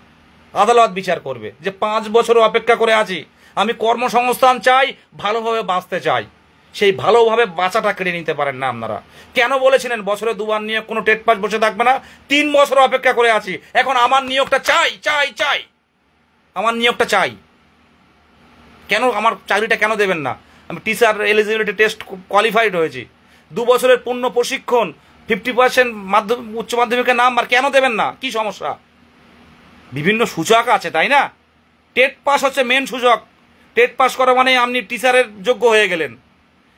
আদালত বিচার করবে। যে 5 বছর অপেক্ষা করে আছি, আমি কর্মসংস্থান চাই, ভালোভাবে বাঁচতে চাই, সেই ভালোভাবে বাঁচাটা কেড়ে নিতে পারেন না আপনারা। কেন বলেছিলেন বছরে 2বার নিয়োগ, কোনো টেট পাস বসে থাকবে না? 3 বছর অপেক্ষা করে আছি, এখন আমার নিয়োগটা চাই চাই চাই, আমার নিয়োগটা চাই। কেন আমার চাকরিটা কেন দেবেন না? আমি টিচার এলিজিবিলিটি টেস্ট কোয়ালিফাইড হয়েছি, 2 বছরের পূর্ণ প্রশিক্ষণ, 50% মাধ্যমিক উচ্চ মাধ্যমিকের নাম্বার, কেন দেবেন না? কি সমস্যা? বিভিন্ন সূচক আছে তাই না? টেট পাস হচ্ছে মেন সূচক। টেট পাস করা মানে আপনি টিচারের যোগ্য হয়ে গেলেন।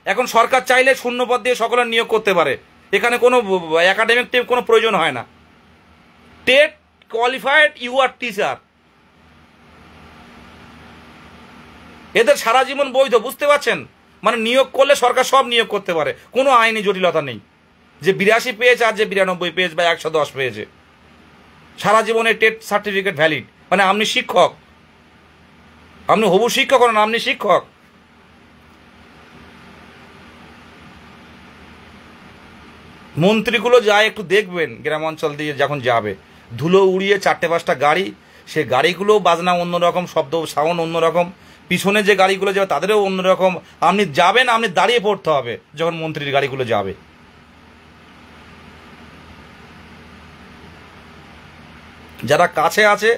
এখন সরকার চাইলে শূন্যপদ দিয়ে সকলের নিয়োগ করতে পারে, এখানে কোনো একাডেমিক টিম কোনো প্রয়োজন হয় না। TET qualified, you are teacher. এদের সারা জীবন বৈধ, বুঝতে পারছেন? মানে নিয়োগ করলে সরকার সব নিয়োগ করতে পারে, কোনো আইনি জটিলতা নেই। যে 82 পেয়েছে আর যে 92 পেয়েছে বা 110 পেয়েছে, সারা জীবনে টেট সার্টিফিকেট ভ্যালিড। মানে আপনি শিক্ষক, আপনি হবু শিক্ষক হন, আপনি শিক্ষক। মন্ত্রীগুলো যায় একটু দেখবেন, গ্রাম অঞ্চল দিয়ে যখন যাবে, ধুলো উড়িয়ে 4-5টা গাড়ি, সে গাড়িগুলো বাজনা অন্যরকম, শব্দ সাউন্ড অন্যরকম, পিছনে যে গাড়িগুলো যাবে তাদেরও অন্যরকম। আপনি যাবেন, আপনি দাঁড়িয়ে পড়তে হবে যখন মন্ত্রীর গাড়িগুলো যাবে। যারা কাছে আছে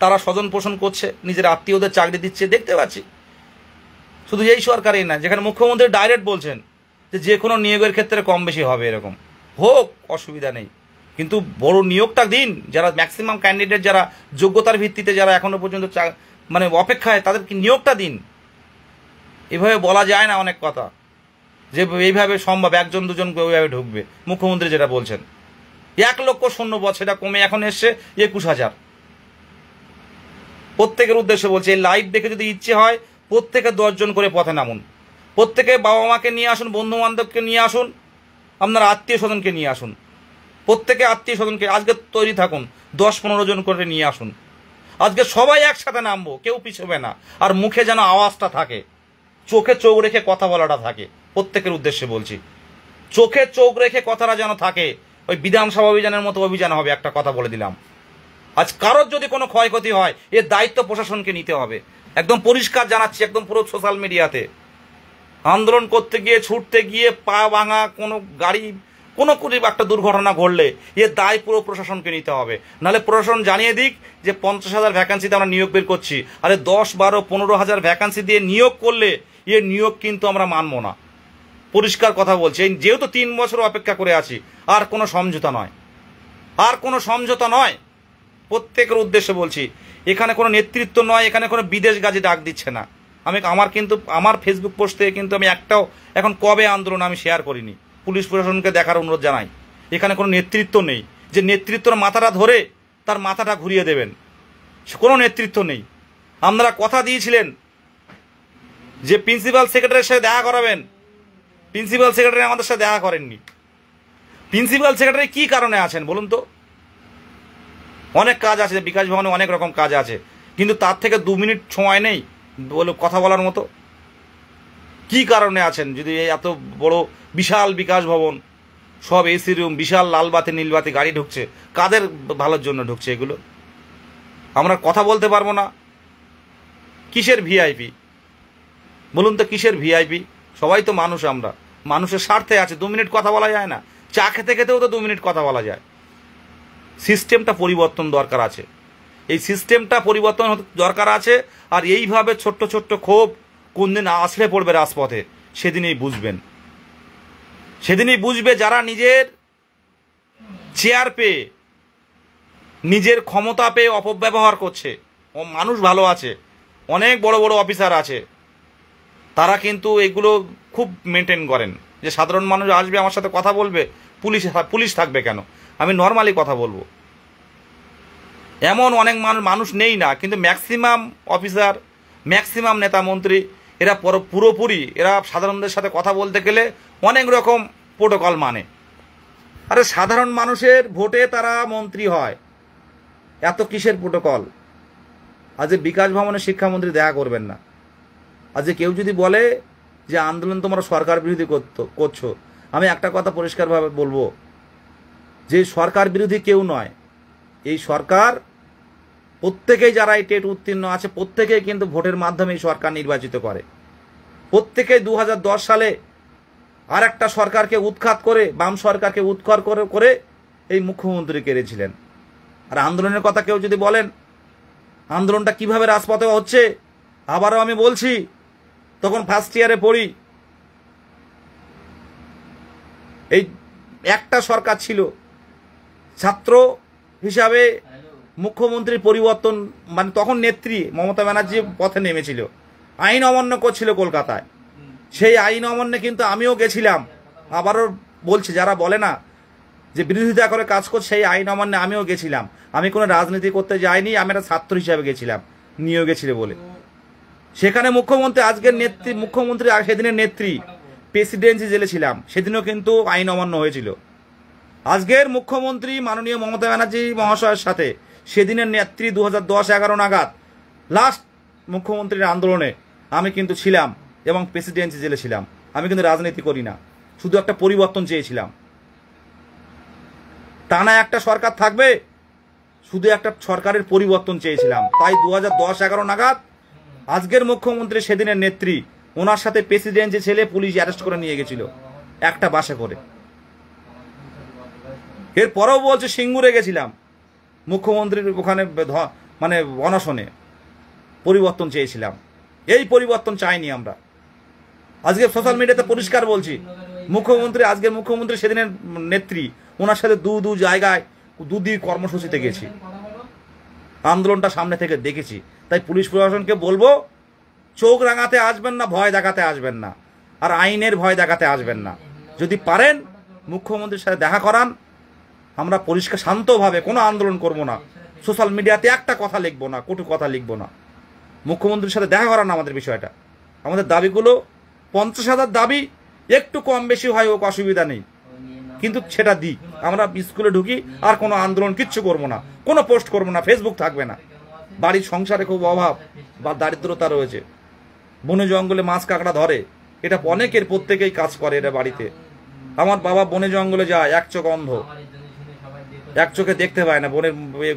তারা স্বজন পোষণ করছে, নিজের আত্মীয়দের চাকরি দিচ্ছে, দেখতে পাচ্ছি। শুধু এই সরকারই না, যেখানে মুখ্যমন্ত্রী ডাইরেক্ট বলছেন যে কোনো নিয়োগের ক্ষেত্রে কম বেশি হবে, এরকম হোক, অসুবিধা নেই, কিন্তু বড় নিয়োগটা দিন। যারা ম্যাক্সিমাম ক্যান্ডিডেট, যারা যোগ্যতার ভিত্তিতে যারা এখনো পর্যন্ত মানে অপেক্ষায়, তাদেরকে নিয়োগটা দিন। এভাবে বলা যায় না অনেক কথা, যে এইভাবে সম্ভব 1-2 ওইভাবে ঢুকবে। মুখ্যমন্ত্রী যেটা বলছেন 1 লক্ষ শূন্যপদ, সেটা কমে এখন এসছে 21,000। প্রত্যেকের উদ্দেশ্যে বলছে, এই লাইভ দেখে যদি ইচ্ছে হয় প্রত্যেকে 10 জন করে পথে নামুন, প্রত্যেকে বাবা মাকে নিয়ে আসুন, বন্ধু বান্ধবকে নিয়ে আসুন, আপনার আত্মীয় স্বজনকে নিয়ে আসুন, প্রত্যেকে আত্মীয় স্বজনকে আজকে তৈরি থাকুন, 10-15 জন করে নিয়ে আসুন। আজকে সবাই একসাথে নামবো, কেউ পিছবে না। আর মুখে যেন আওয়াজটা থাকে, চোখে চোখ রেখে কথা বলাটা থাকে। প্রত্যেকের উদ্দেশ্যে বলছি, চোখে চোখ রেখে কথাটা যেন থাকে। ওই বিধানসভা অভিযানের মতো অভিযান হবে, একটা কথা বলে দিলাম। আজ কারোর যদি কোনো ক্ষয়ক্ষতি হয়, এর দায়িত্ব প্রশাসনকে নিতে হবে। একদম পরিষ্কার জানাচ্ছি, একদম পুরো সোশ্যাল মিডিয়াতে। আন্দোলন করতে গিয়ে, ছুটতে গিয়ে পা ভাঙা কোনো গাড়ি, কোনো একটা দুর্ঘটনা ঘটলে এর দায় পুরো প্রশাসনকে নিতে হবে। নাহলে প্রশাসন জানিয়ে দিক যে 50,000 ভ্যাকান্সিতে আমরা নিয়োগ বের করছি, আরে 10-12-15,000 ভ্যাকান্সি দিয়ে নিয়োগ করলে এ নিয়োগ কিন্তু আমরা মানব না। পরিষ্কার কথা বলছি, যেহেতু 3 বছর অপেক্ষা করে আছি, আর কোনো সমঝোতা নয়, আর কোনো সমঝোতা নয়। প্রত্যেকের উদ্দেশ্যে বলছি, এখানে কোনো নেতৃত্ব নয়, এখানে কোনো বিদেশ গাজী ডাক দিচ্ছে না। আমার ফেসবুক পোস্ট থেকে কিন্তু আমি একটাও এখন কবে আন্দোলন আমি শেয়ার করিনি। পুলিশ প্রশাসনকে দেখার অনুরোধ জানাই। এখানে কোনো নেতৃত্ব নেই যে নেতৃত্বর মাথাটা ধরে তার মাথাটা ঘুরিয়ে দেবেন, কোনো নেতৃত্ব নেই। আপনারা কথা দিয়েছিলেন যে প্রিন্সিপাল সেক্রেটারির সাথে দেখা করাবেন, প্রিন্সিপাল সেক্রেটারি আমাদের সাথে দেখা করেননি। প্রিন্সিপাল সেক্রেটারি কি কারণে আছেন বলুন তো? অনেক কাজ আছে, বিকাশ ভবনে অনেক রকম কাজ আছে, কিন্তু তার থেকে 2 মিনিট সময় নেই বলে কথা বলার মতো। কি কারণে আছেন? যদি এত বড় বিশাল বিকাশ ভবন, সব এসি রুম, বিশাল লালবাতি নীলবাতি গাড়ি ঢুকছে, কাদের ভালোর জন্য ঢুকছে এগুলো? আমরা কথা বলতে পারবো না? কিসের ভিআইপি বলুন তো, কিসের ভিআইপি? সবাই তো মানুষ, আমরা মানুষের স্বার্থে আছে। 2 মিনিট কথা বলা যায় না? চা খেতে খেতেও তো 2 মিনিট কথা বলা যায়। সিস্টেমটা পরিবর্তন দরকার আছে, এই সিস্টেমটা পরিবর্তন দরকার আছে। আর এইভাবে ছোট্ট ছোট্ট ক্ষোভ কোন দিন আছড়ে পড়বে রাজপথে, সেদিনেই বুঝবেন। সেদিনই বুঝবে যারা নিজের চেয়ার পেয়ে, নিজের ক্ষমতা পেয়ে অপব্যবহার করছে। ও মানুষ ভালো আছে, অনেক বড় বড় অফিসার আছে, তারা কিন্তু এগুলো খুব মেনটেন করেন। যে সাধারণ মানুষ আসবে আমার সাথে কথা বলবে, পুলিশ থাকবে কেন? আমি নর্মালি কথা বলবো। এমন অনেক মানুষ নেই না, কিন্তু ম্যাক্সিমাম অফিসার, ম্যাক্সিমাম নেতা মন্ত্রী, এরা পুরোপুরি এরা সাধারণদের সাথে কথা বলতে গেলে অনেক রকম প্রোটোকল মানে। আরে সাধারণ মানুষের ভোটে তারা মন্ত্রী হয়, এত কিসের প্রোটোকল? আজ বিকাশ ভবনে শিক্ষামন্ত্রী দেখা করবেন না। আজ কেউ যদি বলে যে আন্দোলন তোমরা সরকার বিরোধী করছো, আমি একটা কথা পরিষ্কারভাবে বলবো, যে সরকার বিরোধী কেউ নয়। এই সরকার প্রত্যেকেই, যারা এই টেট উত্তীর্ণ আছে, প্রত্যেকেই কিন্তু ভোটের মাধ্যমে এই সরকার নির্বাচিত করে। প্রত্যেকেই 2010 সালে আর একটা সরকারকে উৎখাত করে, বাম সরকারকে উৎখাত করে এই মুখ্যমন্ত্রী কেড়েছিলেন। আর আন্দোলনের কথা কেউ যদি বলেন, আন্দোলনটা কিভাবে রাজপথে হচ্ছে, আবারও আমি বলছি, তখন ফার্স্ট ইয়ারে পড়ি, এই একটা সরকার ছিল, ছাত্র হিসাবে মুখ্যমন্ত্রী পরিবর্তন, মানে তখন নেত্রী মমতা ব্যানার্জি পথে নেমেছিল, আইন অমান্য করছিল কলকাতায়। সেই আইন অমান্যে কিন্তু আমিও গেছিলাম। আবারও বলছি, যারা বলে না যে বিরোধিতা করে কাজ করছে সেই আইন অমান্যে আমিও গেছিলাম। আমি কোনো রাজনীতি করতে যাইনি, আমি একটা ছাত্র হিসাবে গেছিলাম নিয়োগে ছিল বলে। সেখানে মুখ্যমন্ত্রী আজকের নেত্রী, মুখ্যমন্ত্রী সেদিনের নেত্রী প্রেসিডেন্সি জেলে ছিলাম, সেদিনও কিন্তু আইন অমান্য হয়েছিল। আজকের মুখ্যমন্ত্রী মাননীয় মমতা ব্যানার্জি মহাশয়ের সাথে সেদিনের নেত্রী 2010-11 নাগাদ লাস্ট মুখ্যমন্ত্রীর আন্দোলনে আমি কিন্তু ছিলাম এবং প্রেসিডেন্সি জেলে ছিলাম। আমি কিন্তু রাজনীতি করি না, শুধু একটা পরিবর্তন চেয়েছিলাম। টানা একটা সরকার থাকবে, শুধু একটা সরকারের পরিবর্তন চেয়েছিলাম। তাই 2010-11 নাগাদ আজকের মুখ্যমন্ত্রী সেদিনের নেত্রী, ওনার সাথে প্রেসিডেন্সি ছেলে পুলিশ অ্যারেস্ট করে নিয়ে গেছিল একটা বাসে করে। এরপরেও বলছে সিঙ্গুরে গেছিলাম মুখ্যমন্ত্রীর ওখানে মানে অনশনে, পরিবর্তন চেয়েছিলাম। এই পরিবর্তন চাইনি আমরা। আজকে সোশ্যাল মিডিয়াতে পরিষ্কার বলছি, মুখ্যমন্ত্রী, আজকের মুখ্যমন্ত্রী সেদিনের নেত্রী, ওনার সাথে দু জায়গায় দুদিন কর্মসূচিতে গেছি, আন্দোলনটা সামনে থেকে দেখেছি। তাই পুলিশ প্রশাসনকে বলবো, চোখ রাঙাতে আসবেন না, ভয় দেখাতে আসবেন না, আর আইনের ভয় দেখাতে আসবেন না। যদি পারেন মুখ্যমন্ত্রীর সাথে দেখা করান, আমরা পরিষ্কার শান্তভাবে কোনো আন্দোলন করব না, সোশ্যাল মিডিয়াতে একটা কথা লিখবো না, কটু কথা লিখবো না। মুখ্যমন্ত্রীর সাথে দেখা করান আমাদের বিষয়টা। আমাদের দাবিগুলো 50,000 দাবি, একটু কম বেশি হয় ও অসুবিধা নেই, কিন্তু সেটা দিই। আমরা স্কুলে ঢুকি আর কোনো আন্দোলন কিচ্ছু করবো না, কোনো পোস্ট করবো না, ফেসবুক থাকবে না। বাড়ির সংসারে খুব অভাব বা দারিদ্রতা রয়েছে, বনে জঙ্গলে মাছ কাঁকড়া ধরে, এটা অনেকের প্রত্যেকেই কাজ করে এটা বাড়িতে। আমার বাবা বনে জঙ্গলে যায়, এক চোখ অন্ধ, এক চোখে দেখতে পায় না, বনে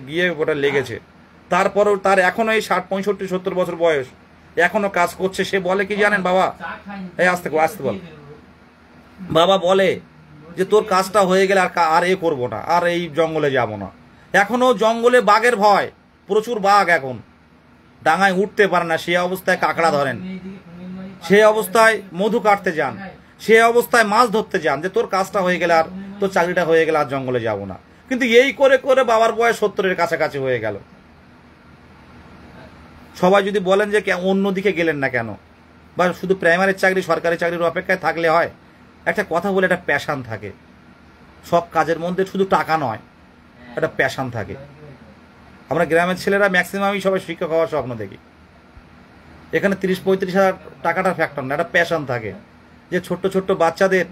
গিয়ে ওটা লেগেছে। তারপরেও তার এখনো এই 60, 65, 70 বছর বয়স, এখনো কাজ করছে। সে বলে কি জানেন বাবা, এই আসতে বল, বাবা বলে যে তোর কাজটা হয়ে গেলে আর এ করবো না, আর এই জঙ্গলে যাব না। এখনো জঙ্গলে বাঘের ভয়, প্রচুর বাঘ, এখন ডাঙায় উঠতে পারে না, সে অবস্থায় কাঁকড়া ধরেন, সে অবস্থায় মধু কাটতে যান, সে অবস্থায় মাছ ধরতে যান, যে তোর কাজটা হয়ে গেলে আর তোর চাকরিটা হয়ে গেলে আর জঙ্গলে যাব না। কিন্তু এই করে করে বাবার বয়স 70-এর কাছাকাছি হয়ে গেল। সবাই যদি বলেন যে অন্যদিকে গেলেন না কেন, বা শুধু প্রাইমারির চাকরি, সরকারি চাকরির অপেক্ষায় থাকলে হয়? একটা কথা বলে, একটা প্যাশান থাকে সব কাজের মধ্যে, শুধু টাকা নয়, একটা প্যাশান থাকে। আমরা গ্রামের ছেলেরা ম্যাক্সিমামই সবাই শিক্ষক হওয়ার স্বপ্ন দেখি। এখানে 30-35 হাজার টাকাটা ফ্যাক্টর না, একটা প্যাশান থাকে যে ছোট্ট ছোট্ট বাচ্চাদের,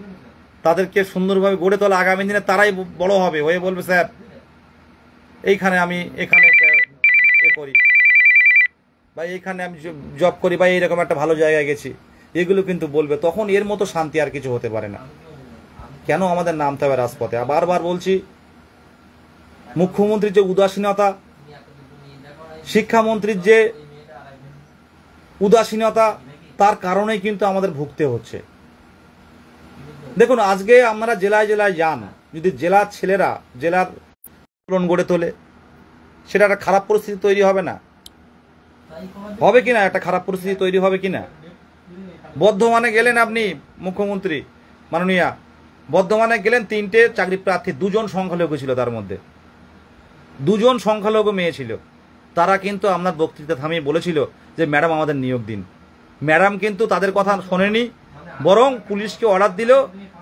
তাদেরকে সুন্দরভাবে গড়ে তোলা, আগামী দিনে তারাই বড় হবে, হয়ে বলবে স্যার এইখানে আমি এখানে এ করি, বা এইখানে আমি জব করি, বা এইরকম একটা ভালো জায়গায় গেছি, এগুলো কিন্তু বলবে। তখন এর মতো শান্তি আর কিছু হতে পারে না। কেন আমাদের নামতে হবে রাজপথে? বারবার বলছি, মুখ্যমন্ত্রীর যে উদাসীনতা, শিক্ষামন্ত্রীর যে উদাসীনতা, তার কারণেই কিন্তু আমাদের ভুগতে হচ্ছে। দেখুন, আজকে আপনারা জেলায় জেলায় যান, যদি জেলার ছেলেরা জেলার আন্দোলন গড়ে তোলে, সেটা একটা খারাপ পরিস্থিতি তৈরি হবে না? হবে কিনা? একটা খারাপ পরিস্থিতি তৈরি হবে কিনা? বর্ধমানে গেলেন আপনি, মুখ্যমন্ত্রী মাননীয়া বর্ধমানে গেলেন, 3টে চাকরি প্রার্থী, 2জন সংখ্যালঘু ছিল, তার মধ্যে 2জন সংখ্যালঘু মেয়ে ছিল। তারা কিন্তু আপনার বক্তৃতা থামিয়ে বলেছিল যে ম্যাডাম আমাদের নিয়োগ দিন। ম্যাডাম কিন্তু তাদের কথা শোনেনি, বরং পুলিশকে অর্ডার দিল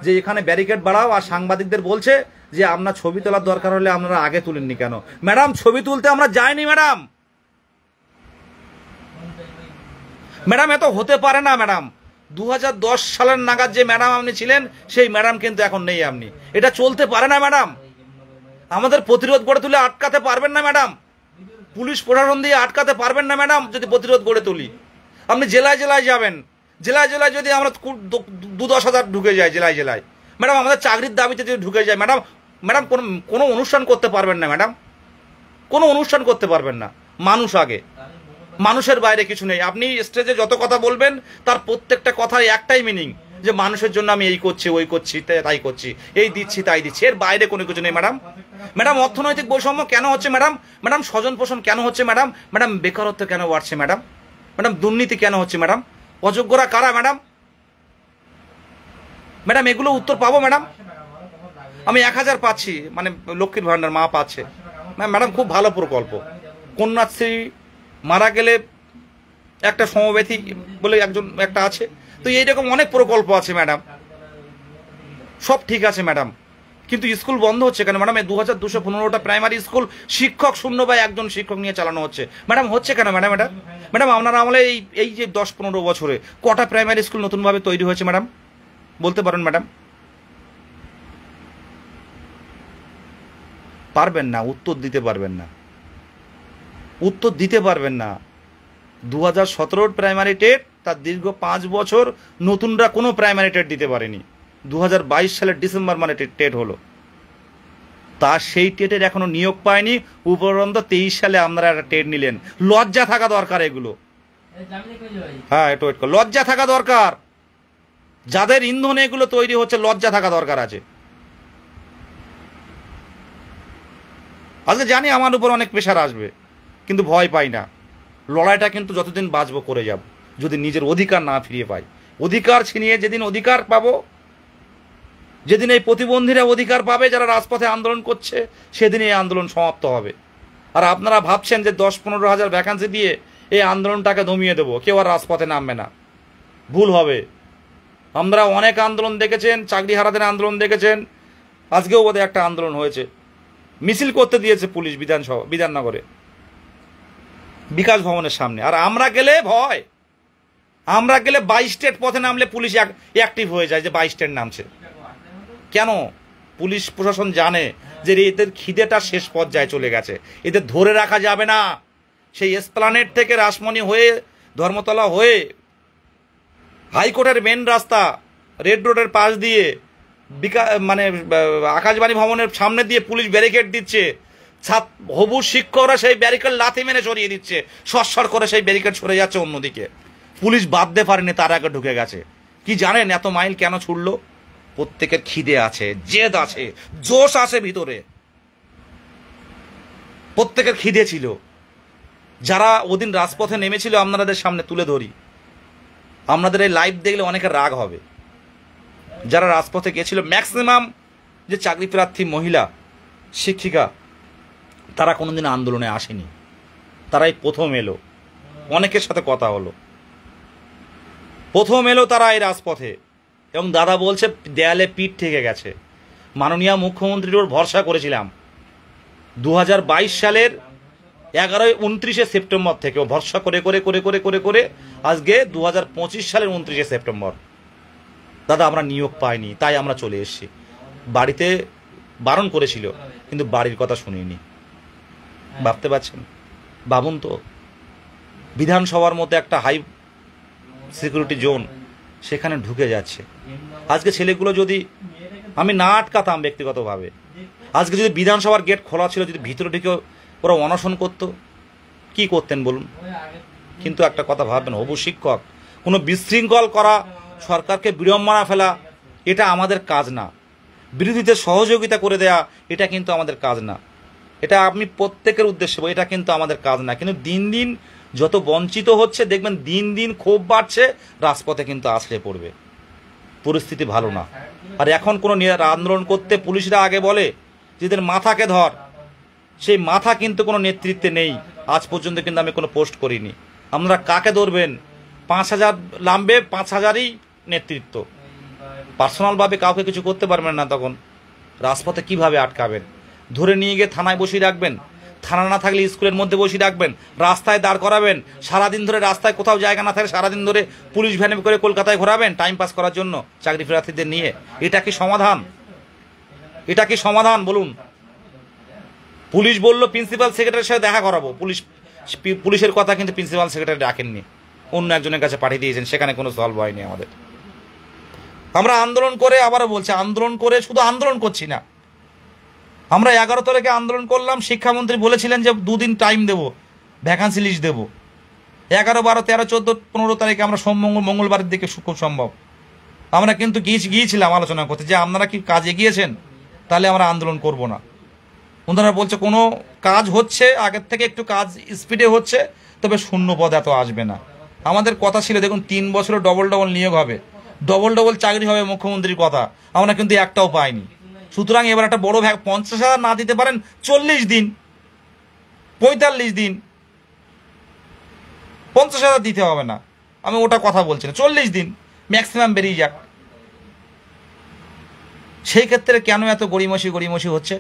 যে এখানে ব্যারিকেড বাড়াও, আর সাংবাদিকদের বলছে যে আপনার ছবি তোলার দরকার হলে আপনারা আগে তুলেননি কেন? ম্যাডাম, ছবি তুলতে আমরা যাইনি ম্যাডাম। ম্যাডাম, এত হতে পারে না ম্যাডাম। 2010 সালের নাগাদ যে ম্যাডাম আপনি ছিলেন, সেই ম্যাডাম কিন্তু এখন নেই আপনি। এটা চলতে পারে না ম্যাডাম। আমাদের প্রতিরোধ গড়ে তুলে আটকাতে পারবেন না ম্যাডাম, পুলিশ প্রশাসন দিয়ে আটকাতে পারবেন না ম্যাডাম। যদি প্রতিরোধ গড়ে তুলি, আপনি জেলায় জেলায় যাবেন, জেলায় জেলায় যদি আমরা 2-10 হাজার ঢুকে যাই জেলায় জেলায়, ম্যাডাম আমাদের চাকরির দাবিতে যদি ঢুকে যায় ম্যাডাম, ম্যাডাম কোনো অনুষ্ঠান করতে পারবেন না ম্যাডাম, কোনো অনুষ্ঠান করতে পারবেন না। মানুষ আগে, মানুষের বাইরে কিছু নেই। আপনি স্টেজে যত কথা বলবেন, তার প্রত্যেকটা কথার একটাই মিনিং, যে মানুষের জন্য আমি এই করছি, ওই করছি, তাই করছি, এই দিচ্ছি, তাই দিচ্ছি, এর বাইরে কোনো কিছু নেই ম্যাডাম। ম্যাডাম, অর্থনৈতিক বৈষম্য কেন হচ্ছে ম্যাডাম? ম্যাডাম, স্বজন পোষণ কেন হচ্ছে ম্যাডাম? ম্যাডাম, বেকারত্ব কেন বাড়ছে ম্যাডাম? ম্যাডাম, দুর্নীতি কেন হচ্ছে ম্যাডাম? অযোগ্যরা কারা ম্যাডাম? ম্যাডাম, এগুলো উত্তর পাবো ম্যাডাম? আমি 1000 পাচ্ছি, মানে লক্ষ্মীর ভান্ডার মা পাচ্ছে ম্যাডাম, খুব ভালো প্রকল্প। কন্যাশ্রী, মারা গেলে একটা সমব্যথী বলে একটা আছে, তো এইরকম অনেক প্রকল্প আছে ম্যাডাম, সব ঠিক আছে ম্যাডাম। কিন্তু স্কুল বন্ধ হচ্ছে কেন ম্যাডাম? এই 2215টা প্রাইমারি স্কুল শিক্ষক শূন্য বা একজন শিক্ষক নিয়ে চালানো হচ্ছে ম্যাডাম। হচ্ছে কেন ম্যাডাম এটা? ম্যাডাম আপনার আমলে এই যে 10-15 বছরে কটা প্রাইমারি স্কুল নতুনভাবে তৈরি হয়েছে ম্যাডাম? বলতে পারেন ম্যাডাম? পারবেন না, উত্তর দিতে পারবেন না, উত্তর দিতে পারবেন না। 2017 প্রাইমারি টেট, তার দীর্ঘ 5 বছর নতুনরা কোনো প্রাইমারি টেট দিতে পারেনি। 2022 সালের ডিসেম্বর মানে টেট হলো, তা সেই টেটের এখনো নিয়োগ পায়নি। উপরন্ত 23 সালে আপনারা একটা টেট নিলেন। লজ্জা থাকা দরকার এগুলো। হ্যাঁ, একটু ওয়েট কর, লজ্জা থাকা দরকার। যাদের ইন্ধনে এগুলো তৈরি হচ্ছে, লজ্জা থাকা দরকার আছে। আজকে জানি আমার উপর অনেক প্রেশার আসবে, কিন্তু ভয় পাই না। লড়াইটা কিন্তু যতদিন বাঁচবো করে যাব, যদি নিজের অধিকার না ফিরিয়ে পাই। অধিকার ছিনিয়ে যেদিন অধিকার পাবো, যেদিন এই প্রতিবন্ধীরা অধিকার পাবে, যারা রাজপথে আন্দোলন করছে, সেদিন এই আন্দোলন সমাপ্ত হবে। আর আপনারা ভাবছেন যে 10-15 হাজার ভ্যাকান্সি দিয়ে এই আন্দোলনটাকে দমিয়ে দেবো, কেউ আর রাজপথে নামবে না, ভুল হবে। আমরা অনেক আন্দোলন দেখেছেন, চাকরি হারাদের আন্দোলন দেখেছেন। আজকেও বোধহয় একটা আন্দোলন হয়েছে, মিছিল করতে দিয়েছে পুলিশ বিধাননগরে, বিকাশ ভবনের সামনে। আর আমরা গেলে ভয়, আমরা গেলে 22 স্টেট পথে নামলে পুলিশ অ্যাক্টিভ হয়ে যায় যে 22 স্টেট নামছে। কেন? পুলিশ প্রশাসন জানে যে এদের খিদেটা শেষ পর্যায়ে চলে গেছে, এদের ধরে রাখা যাবে না। সেই এসপ্লানেড থেকে রাসমণি হয়ে, ধর্মতলা হয়ে, হাইকোর্টের মেন রাস্তা রেড রোডের পাশ দিয়ে মানে আকাশবাণী ভবনের সামনে দিয়ে পুলিশ ব্যারিকেড দিচ্ছে। হবু শিক্ষকরা সেই ব্যারিকেড লাথি মেরে সরিয়ে দিচ্ছে, সরসর করে সেই ব্যারিকেড সরে যাচ্ছে অন্যদিকে। পুলিশ বাঁধতে পারেনি, তার আগে ঢুকে গেছে। কি জানেন এত মাইল কেন ছুটলো? প্রত্যেকের খিদে আছে, জেদ আছে, জোশ আছে ভিতরে, প্রত্যেকের খিদে ছিল। যারা ওদিন রাজপথে নেমেছিল, আপনাদের সামনে তুলে ধরি, আপনাদের এই লাইভ দেখলে অনেকের রাগ হবে। যারা রাজপথে গেছিল, ম্যাক্সিমাম যে চাকরি প্রার্থী মহিলা শিক্ষিকা, তারা কোনোদিন আন্দোলনে আসেনি, তারাই প্রথম এলো। অনেকের সাথে কথা হলো, প্রথম এলো তারা এই রাজপথে। এবং দাদা বলছে দেয়ালে পিঠ থেকে গেছে। মাননীয় মুখ্যমন্ত্রীর ওর ভরসা করেছিলাম 2022 সালের 29 সেপ্টেম্বর থেকে, ও ভরসা করে করে করে করে করে করে আজকে 2025 সালের 29 সেপ্টেম্বর। দাদা আমরা নিয়োগ পাইনি, তাই আমরা চলে এসেছি। বাড়িতে বারণ করেছিল, কিন্তু বাড়ির কথা শুনিনি। ভাবতে পারছেন? ভাবুন তো, বিধানসভার মধ্যে একটা হাই সিকিউরিটি জোন, সেখানে ঢুকে যাচ্ছে। আজকে ছেলেগুলো যদি আমি না আটকাতাম ব্যক্তিগতভাবে, আজকে যদি বিধানসভার গেট খোলা ছিল, যদি ভিতরে ঢুকে ওরা অনশন করতো, কি করতেন বলুন? কিন্তু একটা কথা ভাববেন, হবু শিক্ষক কোনো বিশৃঙ্খল করা, সরকারকে বিড়ম্বনা ফেলা, এটা আমাদের কাজ না। বিরোধীদের সহযোগিতা করে দেয়া, এটা কিন্তু আমাদের কাজ না। এটা আপনি প্রত্যেকের উদ্দেশ্যে, এটা কিন্তু আমাদের কাজ না। কিন্তু দিন দিন যত বঞ্চিত হচ্ছে, দেখবেন দিন দিন ক্ষোভ বাড়ছে, রাজপথে কিন্তু আছড়ে পড়বে। পরিস্থিতি ভালো না। আর এখন কোনো আন্দোলন করতে পুলিশরা আগে বলে যেদের মাথাকে ধর, সেই মাথা কিন্তু কোনো নেতৃত্বে নেই। আজ পর্যন্ত কিন্তু আমি কোনো পোস্ট করিনি। আপনারা কাকে ধরবেন? 5000 নামবে, 5000ই নেতৃত্ব। পার্সোনালভাবে কাউকে কিছু করতে পারবেন না। তখন রাজপথে কিভাবে আটকাবেন? ধরে নিয়ে গিয়ে থানায় বসিয়ে রাখবেন, থানা না থাকলে স্কুলের মধ্যে বসিয়ে রাখবেন, রাস্তায় দাঁড় করাবেন, সারাদিন ধরে রাস্তায় কোথাও জায়গা না থাকলে সারাদিন ধরে পুলিশ ভ্যানে করে কলকাতায় ঘোরাবেন টাইম পাস করার জন্য চাকরি প্রার্থীদের নিয়ে। এটা কি সমাধান? এটা কি সমাধান বলুন? পুলিশ বলল প্রিন্সিপাল সেক্রেটারির সাথে দেখা করাবো, পুলিশের কথা কিন্তু প্রিন্সিপাল সেক্রেটারি ডাকেননি, অন্য একজনের কাছে পাঠিয়ে দিয়েছেন, সেখানে কোনো সলভ হয়নি আমাদের। আমরা আন্দোলন করে, আবারও বলছি, আন্দোলন করে শুধু আন্দোলন করছি না, আমরা 11 তারিখে আন্দোলন করলাম। শিক্ষামন্ত্রী বলেছিলেন যে 2 দিন টাইম দেবো, ভ্যাকান্সি লিস্ট দেবো। 11, 12, 13, 14, 15 তারিখে আমরা মঙ্গলবারের দিকে খুব সম্ভব আমরা কিন্তু গিয়েছিলাম আলোচনা করতে, যে আপনারা কি কাজ এগিয়েছেন, তাহলে আমরা আন্দোলন করব না। ওনারা বলছে কোনো কাজ হচ্ছে, আগের থেকে একটু কাজ স্পিডে হচ্ছে, তবে শূন্য পদ এত আসবে না। আমাদের কথা ছিল, দেখুন 3 বছরে ডবল নিয়োগ হবে, ডবল চাকরি হবে, মুখ্যমন্ত্রীর কথা, আমরা কিন্তু একটাও পাইনি। সুতরাং এবার একটা বড় 50,000 না দিতে পারেন, 40 দিন, 45 দিন, 50,000 দিতে হবে না, আমি ওটা কথা বলছি না, 40 দিন ম্যাক্সিমাম বেরিয়ে যাক। সেই ক্ষেত্রে কেন এত গড়িমসি হচ্ছে?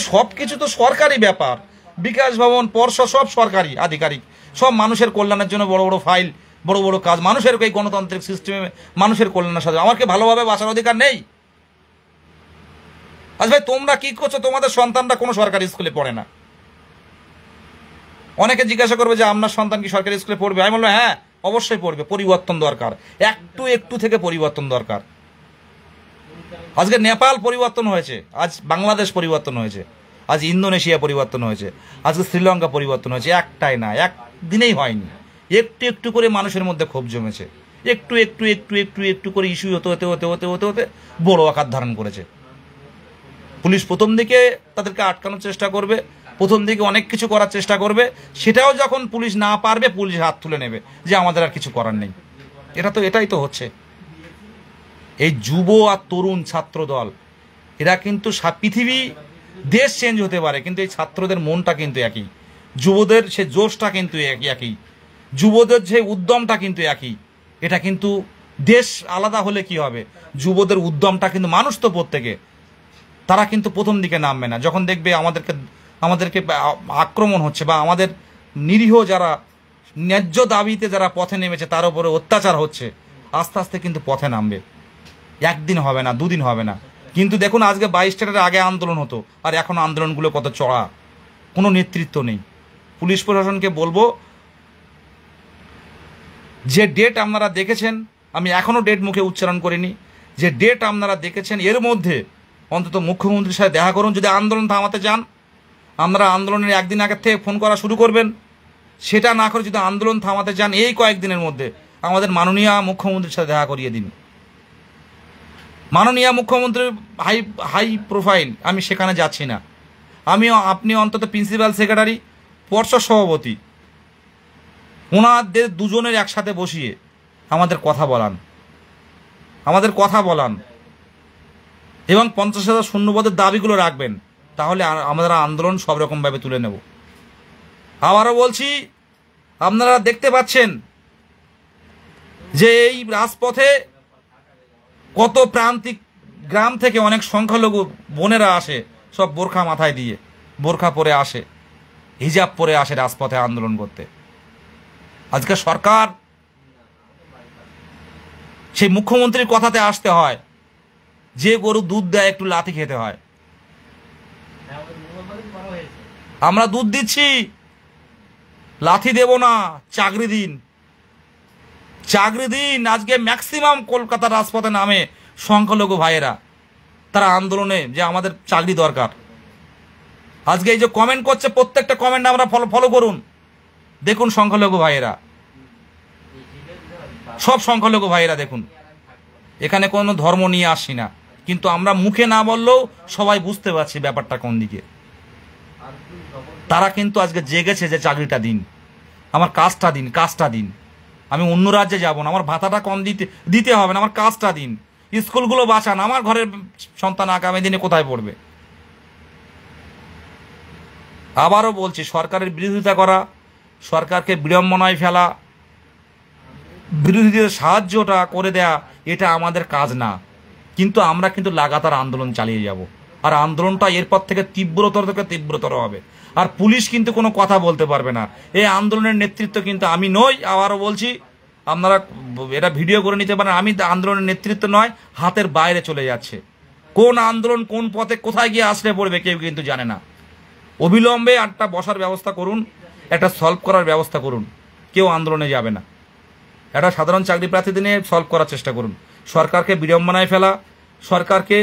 সব কিছু তো সরকারি ব্যাপার, বিকাশ ভবন, পর্ষদ সব সরকারি আধিকারিক, সব মানুষের কল্যাণের জন্য বড় বড় ফাইল, বড় বড় কাজ, মানুষের এই গণতান্ত্রিক সিস্টেমে মানুষের কল্যাণের সাথে আমাকে ভালোভাবে বাঁচার অধিকার নেই? আচ্ছা ভাই, তোমরা কি করছো? তোমাদের সন্তানরা কোনো সরকারি স্কুলে পড়ে না। অনেকে জিজ্ঞাসা করবে যে আপনার সন্তান কি সরকারি স্কুলে পড়বে? আমি বললাম হ্যাঁ, অবশ্যই পড়বে। পরিবর্তন দরকার, একটু থেকে পরিবর্তন দরকার। আজকে নেপাল পরিবর্তন হয়েছে, আজ বাংলাদেশ পরিবর্তন হয়েছে, আজ ইন্দোনেশিয়া পরিবর্তন হয়েছে, আজকে শ্রীলঙ্কা পরিবর্তন হয়েছে। একটাই না, একদিনেই হয়নি। একটু করে মানুষের মধ্যে ক্ষোভ জমেছে, একটু করে ইস্যু হতে বড় আকার ধারণ করেছে। পুলিশ প্রথম দিকে তাদেরকে আটকানোর চেষ্টা করবে, প্রথম দিকে অনেক কিছু করার চেষ্টা করবে, সেটাও যখন পুলিশ না পারবে পুলিশ হাত তুলে নেবে যে আমাদের আর কিছু করার নেই। এটাই তো হচ্ছে। এই যুব আর তরুণ ছাত্র দল, এরা কিন্তু পৃথিবী দেশ চেঞ্জ হতে পারে, কিন্তু এই ছাত্রদের মনটা কিন্তু একই, যুবদের সে জোশটা কিন্তু একই, যুবদের যে উদ্যমটা কিন্তু একই। এটা কিন্তু দেশ আলাদা হলে কি হবে, যুবদের উদ্যমটা কিন্তু, মানুষ তো প্রত্যেকে, তারা কিন্তু প্রথম দিকে নামবে না। যখন দেখবে আমাদেরকে আক্রমণ হচ্ছে বা আমাদের নিরীহ যারা ন্যায্য দাবিতে যারা পথে নেমেছে তার উপরে অত্যাচার হচ্ছে, আস্তে আস্তে কিন্তু পথে নামবে। একদিন হবে না, দুদিন হবে না। কিন্তু দেখুন, আজকে 22 স্টেটের আগে আন্দোলন হতো, আর এখন আন্দোলনগুলো কত চড়া, কোনো নেতৃত্ব নেই। পুলিশ প্রশাসনকে বলবো, যে ডেট আপনারা দেখেছেন, আমি এখনও ডেট মুখে উচ্চারণ করিনি, যে ডেট আপনারা দেখেছেন এর মধ্যে অন্তত মুখ্যমন্ত্রীর সাথে দেখা করুন। যদি আন্দোলন থামাতে চান, আপনারা আন্দোলনের একদিন আগের থেকে ফোন করা শুরু করবেন। সেটা না করে যদি আন্দোলন থামাতে চান, এই কয়েকদিনের মধ্যে আমাদের মাননীয় মুখ্যমন্ত্রীর সাথে দেখা করিয়ে দিন। মাননীয় মুখ্যমন্ত্রীর হাই প্রোফাইল, আমি সেখানে যাচ্ছি না। আপনি অন্তত প্রিন্সিপাল সেক্রেটারি, পর্ষদ সভাপতি, ওনাদের দুজনের একসাথে বসিয়ে আমাদের কথা বলান এবং 50,000 শূন্যপদের দাবিগুলো রাখবেন, তাহলে আমরা আন্দোলন সব রকমভাবে তুলে নেব। আবারও বলছি, আপনারা দেখতে পাচ্ছেন যে এই রাজপথে কত প্রান্তিক গ্রাম থেকে অনেক সংখ্যালঘু বোনেরা আসে, সব বোরখা মাথায় দিয়ে, বোরখা পরে আসে, হিজাব পরে আসে রাজপথে আন্দোলন করতে। আজকে সরকার সেই মুখ্যমন্ত্রীর কথাতে আসতে হয়, যে গরু দুধ দেয় একটু লাথি খেতে হয়। আমরা দুধ দিচ্ছি, লাথি দেব না, চাকরি দিন। আজকে ম্যাক্সিমাম কলকাতার রাজপথে নামে সংখ্যালঘু ভাইয়েরা, তারা আন্দোলনে, যে আমাদের চাকরি দরকার। আজকে এই যে কমেন্ট করছে, প্রত্যেকটা কমেন্ট আমরা ফলো করুন, দেখুন সংখ্যালঘু ভাইয়েরা, সব সংখ্যালঘু ভাইয়েরা দেখুন। এখানে কোনো ধর্ম নিয়ে আসি না, কিন্তু আমরা মুখে না বললেও সবাই বুঝতে পারছি ব্যাপারটা কোন দিকে। তারা কিন্তু আজকে জেগেছে যে চাকরিটা দিন, আমার কাজটা দিন। আমি অন্য রাজ্যে যাব না, আমার ভাতাটা কম দিতে হবে না, আমার কাজটা দিন। স্কুলগুলো বাঁচান, আমার ঘরের সন্তান আগামী দিনে কোথায় পড়বে? আবারও বলছি, সরকারের বিরোধিতা করা, সরকারকে বিড়ম্বনায় ফেলা, বিরোধীদের সাহায্যটা করে দেয়া, এটা আমাদের কাজ না। কিন্তু আমরা কিন্তু লাগাতার আন্দোলন চালিয়ে যাব, আর আন্দোলনটা এরপর থেকে তীব্রতর হবে। আর পুলিশ কিন্তু কোনো কথা বলতে পারবে না। এই আন্দোলনের নেতৃত্ব কিন্তু আমি নই। আবারও বলছি, আপনারা এটা ভিডিও করে নিতে পারেন, আমি আন্দোলনের নেতৃত্ব নয়, হাতের বাইরে চলে যাচ্ছে। কোন আন্দোলন কোন পথে কোথায় গিয়ে আসলে পড়বে কেউ কিন্তু জানে না। অবিলম্বে একটা বসার ব্যবস্থা করুন, একটা সলভ করার ব্যবস্থা করুন। কেউ আন্দোলনে যাবে না, একটা সাধারণ চাকরি প্রার্থীদের নিয়ে সলভ করার চেষ্টা করুন। সরকারকে বিড়ম্বনায় ফেলা, সরকারকে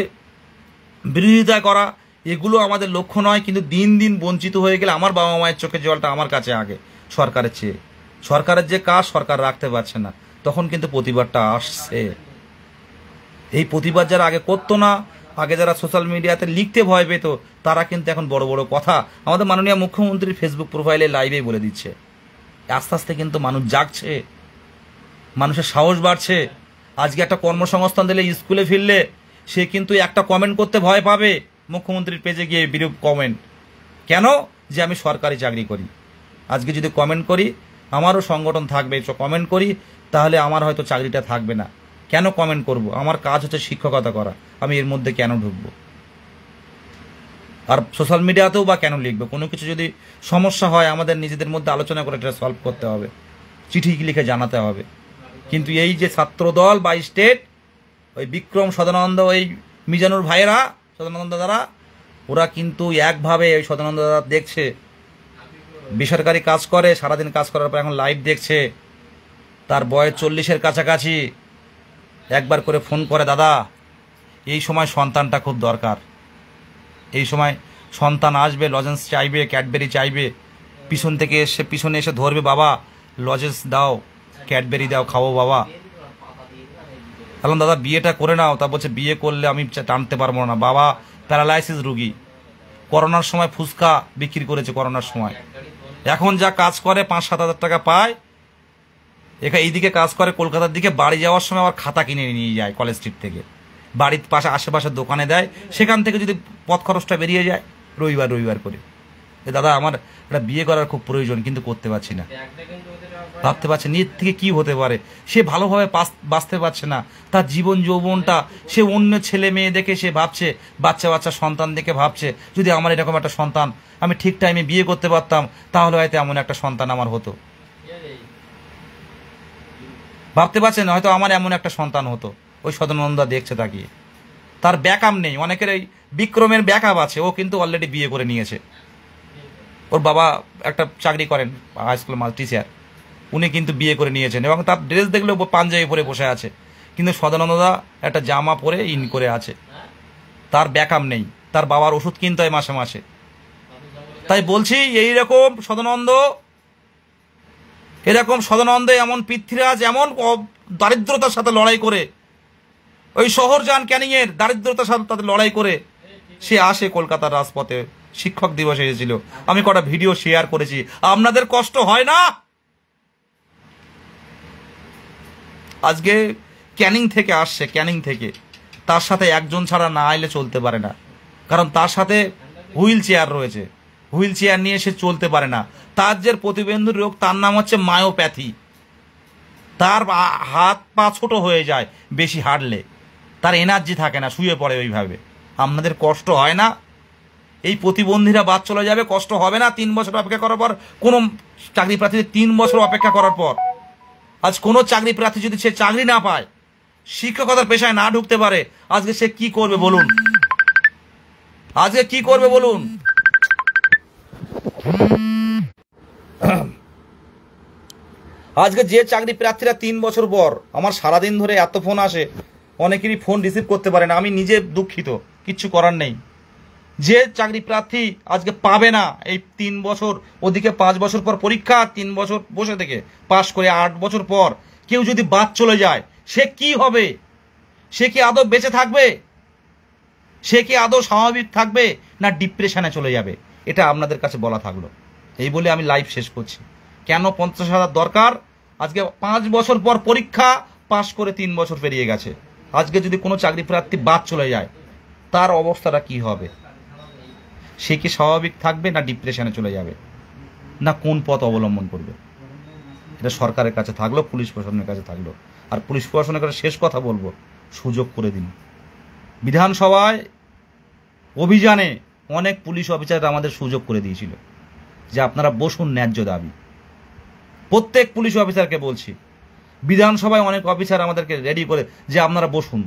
বিরোধিতা করা, এগুলো আমাদের লক্ষ্য নয়। কিন্তু দিন দিন বঞ্চিত হয়ে গেলে আমার বাবা মায়ের চোখের জলটা আমার কাছে আগে সরকারের চেয়ে। সরকারের যে কাজ সরকার রাখতে পারছে না, তখন কিন্তু প্রতিবাদটা আসছে। এই প্রতিবাদ যারা আগে করতো না, আগে যারা সোশ্যাল মিডিয়াতে লিখতে ভয় পেত, তারা কিন্তু এখন বড় বড় কথা আমাদের মাননীয় মুখ্যমন্ত্রীর ফেসবুক প্রোফাইলে লাইভে বলে দিচ্ছে। আস্তে আস্তে কিন্তু মানুষ জাগছে, মানুষের সাহস বাড়ছে। আজকে একটা কর্মসংস্থান দিলে, স্কুলে ফিরলে সে কিন্তু একটা কমেন্ট করতে ভয় পাবে মুখ্যমন্ত্রীর পেজে গিয়ে, বিরূপ কমেন্ট। কেন? যে আমি সরকারি চাকরি করি। আজকে যদি কমেন্ট করি, আমারও সংগঠন থাকবে, কমেন্ট করি, তাহলে আমার হয়তো চাকরিটা থাকবে না। কেন কমেন্ট করব? আমার কাজ হচ্ছে শিক্ষকতা করা, আমি এর মধ্যে কেন ঢুকবো? আর সোশ্যাল মিডিয়াতেও বা কেন লিখবো? কোনো কিছু যদি সমস্যা হয় আমাদের নিজেদের মধ্যে আলোচনা করে এটা সলভ করতে হবে, চিঠি লিখে জানাতে হবে। কিন্তু এই যে ছাত্রদল বা স্টেট, ওই বিক্রম সদানন্দ, ওই মিজানুর ভাইয়েরা, সদানন্দ দ্বারা, ওরা কিন্তু একভাবে ওই সদানন্দ দ্বারা দেখছে, বেসরকারি কাজ করে, সারাদিন কাজ করার পর এখন লাইভ দেখছে, তার বয়স 40-এর কাছাকাছি, একবার করে ফোন করে, দাদা এই সময় সন্তানটা খুব দরকার, এই সময় সন্তান আসবে, লজেন্স চাইবে, ক্যাডবেরি চাইবে, পিছনে এসে ধরবে, বাবা লজেন্স দাও, ক্যাডবেরি দাও, খাবো বাবা। বললাম দাদা বিয়েটা করে নাও। তা বলছে বিয়ে করলে আমি টানতে পারবো না, বাবা প্যারালাইসিস রুগী, করোনার সময় ফুচকা বিক্রি করেছে, করোনার সময়, এখন যা কাজ করে 5-7 হাজার টাকা পায়, এইদিকে কাজ করে কলকাতার দিকে, বাড়ি যাওয়ার সময় আবার খাতা কিনে নিয়ে যায় কলেজ স্ট্রিট থেকে, বাড়ির পাশে আশেপাশের দোকানে দেয়, সেখান থেকে যদি পথ খরচটা বেরিয়ে যায় রবিবার করে। দাদা আমার একটা বিয়ে করার খুব প্রয়োজন, কিন্তু করতে পারছি না, ভাবতে পারছে না এর থেকে কি হতে পারে, সে ভালোভাবে বাঁচতে পারছে না, তার জীবন যৌবনটা সে অন্য ছেলে মেয়ে দেখে সে ভাবছে, বাচ্চা সন্তান দেখে ভাবছে, যদি আমার এরকম একটা সন্তান, আমি ঠিক টাইমে বিয়ে করতে পারতাম, তাহলে হয়তো এমন একটা সন্তান আমার হতো। ভাবতে পারছেন হয়তো আমার এমন একটা সন্তান হতো। ওই সদানন্দা দেখছে তাকিয়ে, তার ব্যাকআপ নেই। অনেকের এই বিক্রমের ব্যাকআপ আছে, ও কিন্তু অলরেডি বিয়ে করে নিয়েছে, ওর বাবা একটা চাকরি করেন হাই স্কুল টিচার, উনি কিন্তু বিয়ে করে নিয়েছেন, এবং তার ড্রেস দেখলেও পাঞ্জাবি পরে বসে আছে, কিন্তু সদানন্দা একটা জামা পরে ইন করে আছে, তার ব্যাকআপ নেই, তার বাবার ওষুধ কিনতে হয় মাসে মাসে। তাই বলছি এইরকম সদানন্দ এমন পৃথ্বীরাজ এমন দারিদ্রতার সাথে লড়াই করে, ওই শহরজান ক্যানিংয়ের দারিদ্রতার সাথে তাদের লড়াই করে সে আসে কলকাতার রাজপথে। শিক্ষক দিবস এসেছিল, আমি কটা ভিডিও শেয়ার করেছি। আপনাদের কষ্ট হয় না? আজকে ক্যানিং থেকে আসছে, ক্যানিং থেকে, তার সাথে একজন ছাড়া না এলে চলতে পারে না, কারণ তার সাথে হুইল চেয়ার রয়েছে, হুইল চেয়ার নিয়ে সে চলতে পারে না। তার যে প্রতিবন্ধী রোগ, তার নাম হচ্ছে মায়োপ্যাথি, তার হাত পা ছোট হয়ে যায় বেশি হাঁটলে, তার এনার্জি থাকে না, শুয়ে পড়ে ওইভাবে। আপনাদের কষ্ট হয় না? এই প্রতিবন্ধীরা বাদ চলে যাবে, কষ্ট হবে না? 3 বছর অপেক্ষা করার পর, কোনো চাকরি প্রার্থী 3 বছর অপেক্ষা করার পর, আজ কোনো চাকরি প্রার্থী যদি সে চাকরি না পায়, শিক্ষকতার পেশায় না ঢুকতে পারে, আজকে সে কি করবে বলুন? আজকে কি করবে বলুন? আজকে যে চাকরি প্রার্থীরা 3 বছর পর, আমার সারাদিন ধরে এত ফোন আসে, অনেকেরই ফোন রিসিভ করতে পারে না, আমি নিজে দুঃখিত, কিচ্ছু করার নেই। যে চাকরি প্রার্থী আজকে পাবে না এই 3 বছর, ওদিকে 5 বছর পর পরীক্ষা, 3 বছর বসে থেকে পাশ করে 8 বছর পর কেউ যদি বাদ চলে যায়, সে কি হবে? সে কি আদৌ বেঁচে থাকবে? সে কি আদৌ স্বাভাবিক থাকবে, না ডিপ্রেশনে চলে যাবে? এটা আপনাদের কাছে বলা থাকলো। এই বলে আমি লাইভ শেষ করছি। কেন 50,000 দরকার? আজকে 5 বছর পর পরীক্ষা, পাশ করে 3 বছর পেরিয়ে গেছে, আজকে যদি কোনো চাকরি প্রার্থী বাদ চলে যায়, তার অবস্থাটা কি হবে? সে কি স্বাভাবিক থাকবে, না ডিপ্রেশনে চলে যাবে, না কোন পথ অবলম্বন করবে? এটা সরকারের কাছে থাকলো, পুলিশ প্রশাসনের কাছে থাকলো। আর পুলিশ প্রশাসনের কাছে শেষ কথা বলবো, সুযোগ করে দিন। বিধানসভায় অভিযানে অনেক পুলিশ অফিসার আমাদের সুযোগ করে দিয়েছিল যে আপনারা বসুন, ন্যায্য দাবি। প্রত্যেক পুলিশ অফিসারকে বলছি, বিধানসভায় অনেক অফিসার আমাদেরকে রেডি করে যে আপনারা বসুন,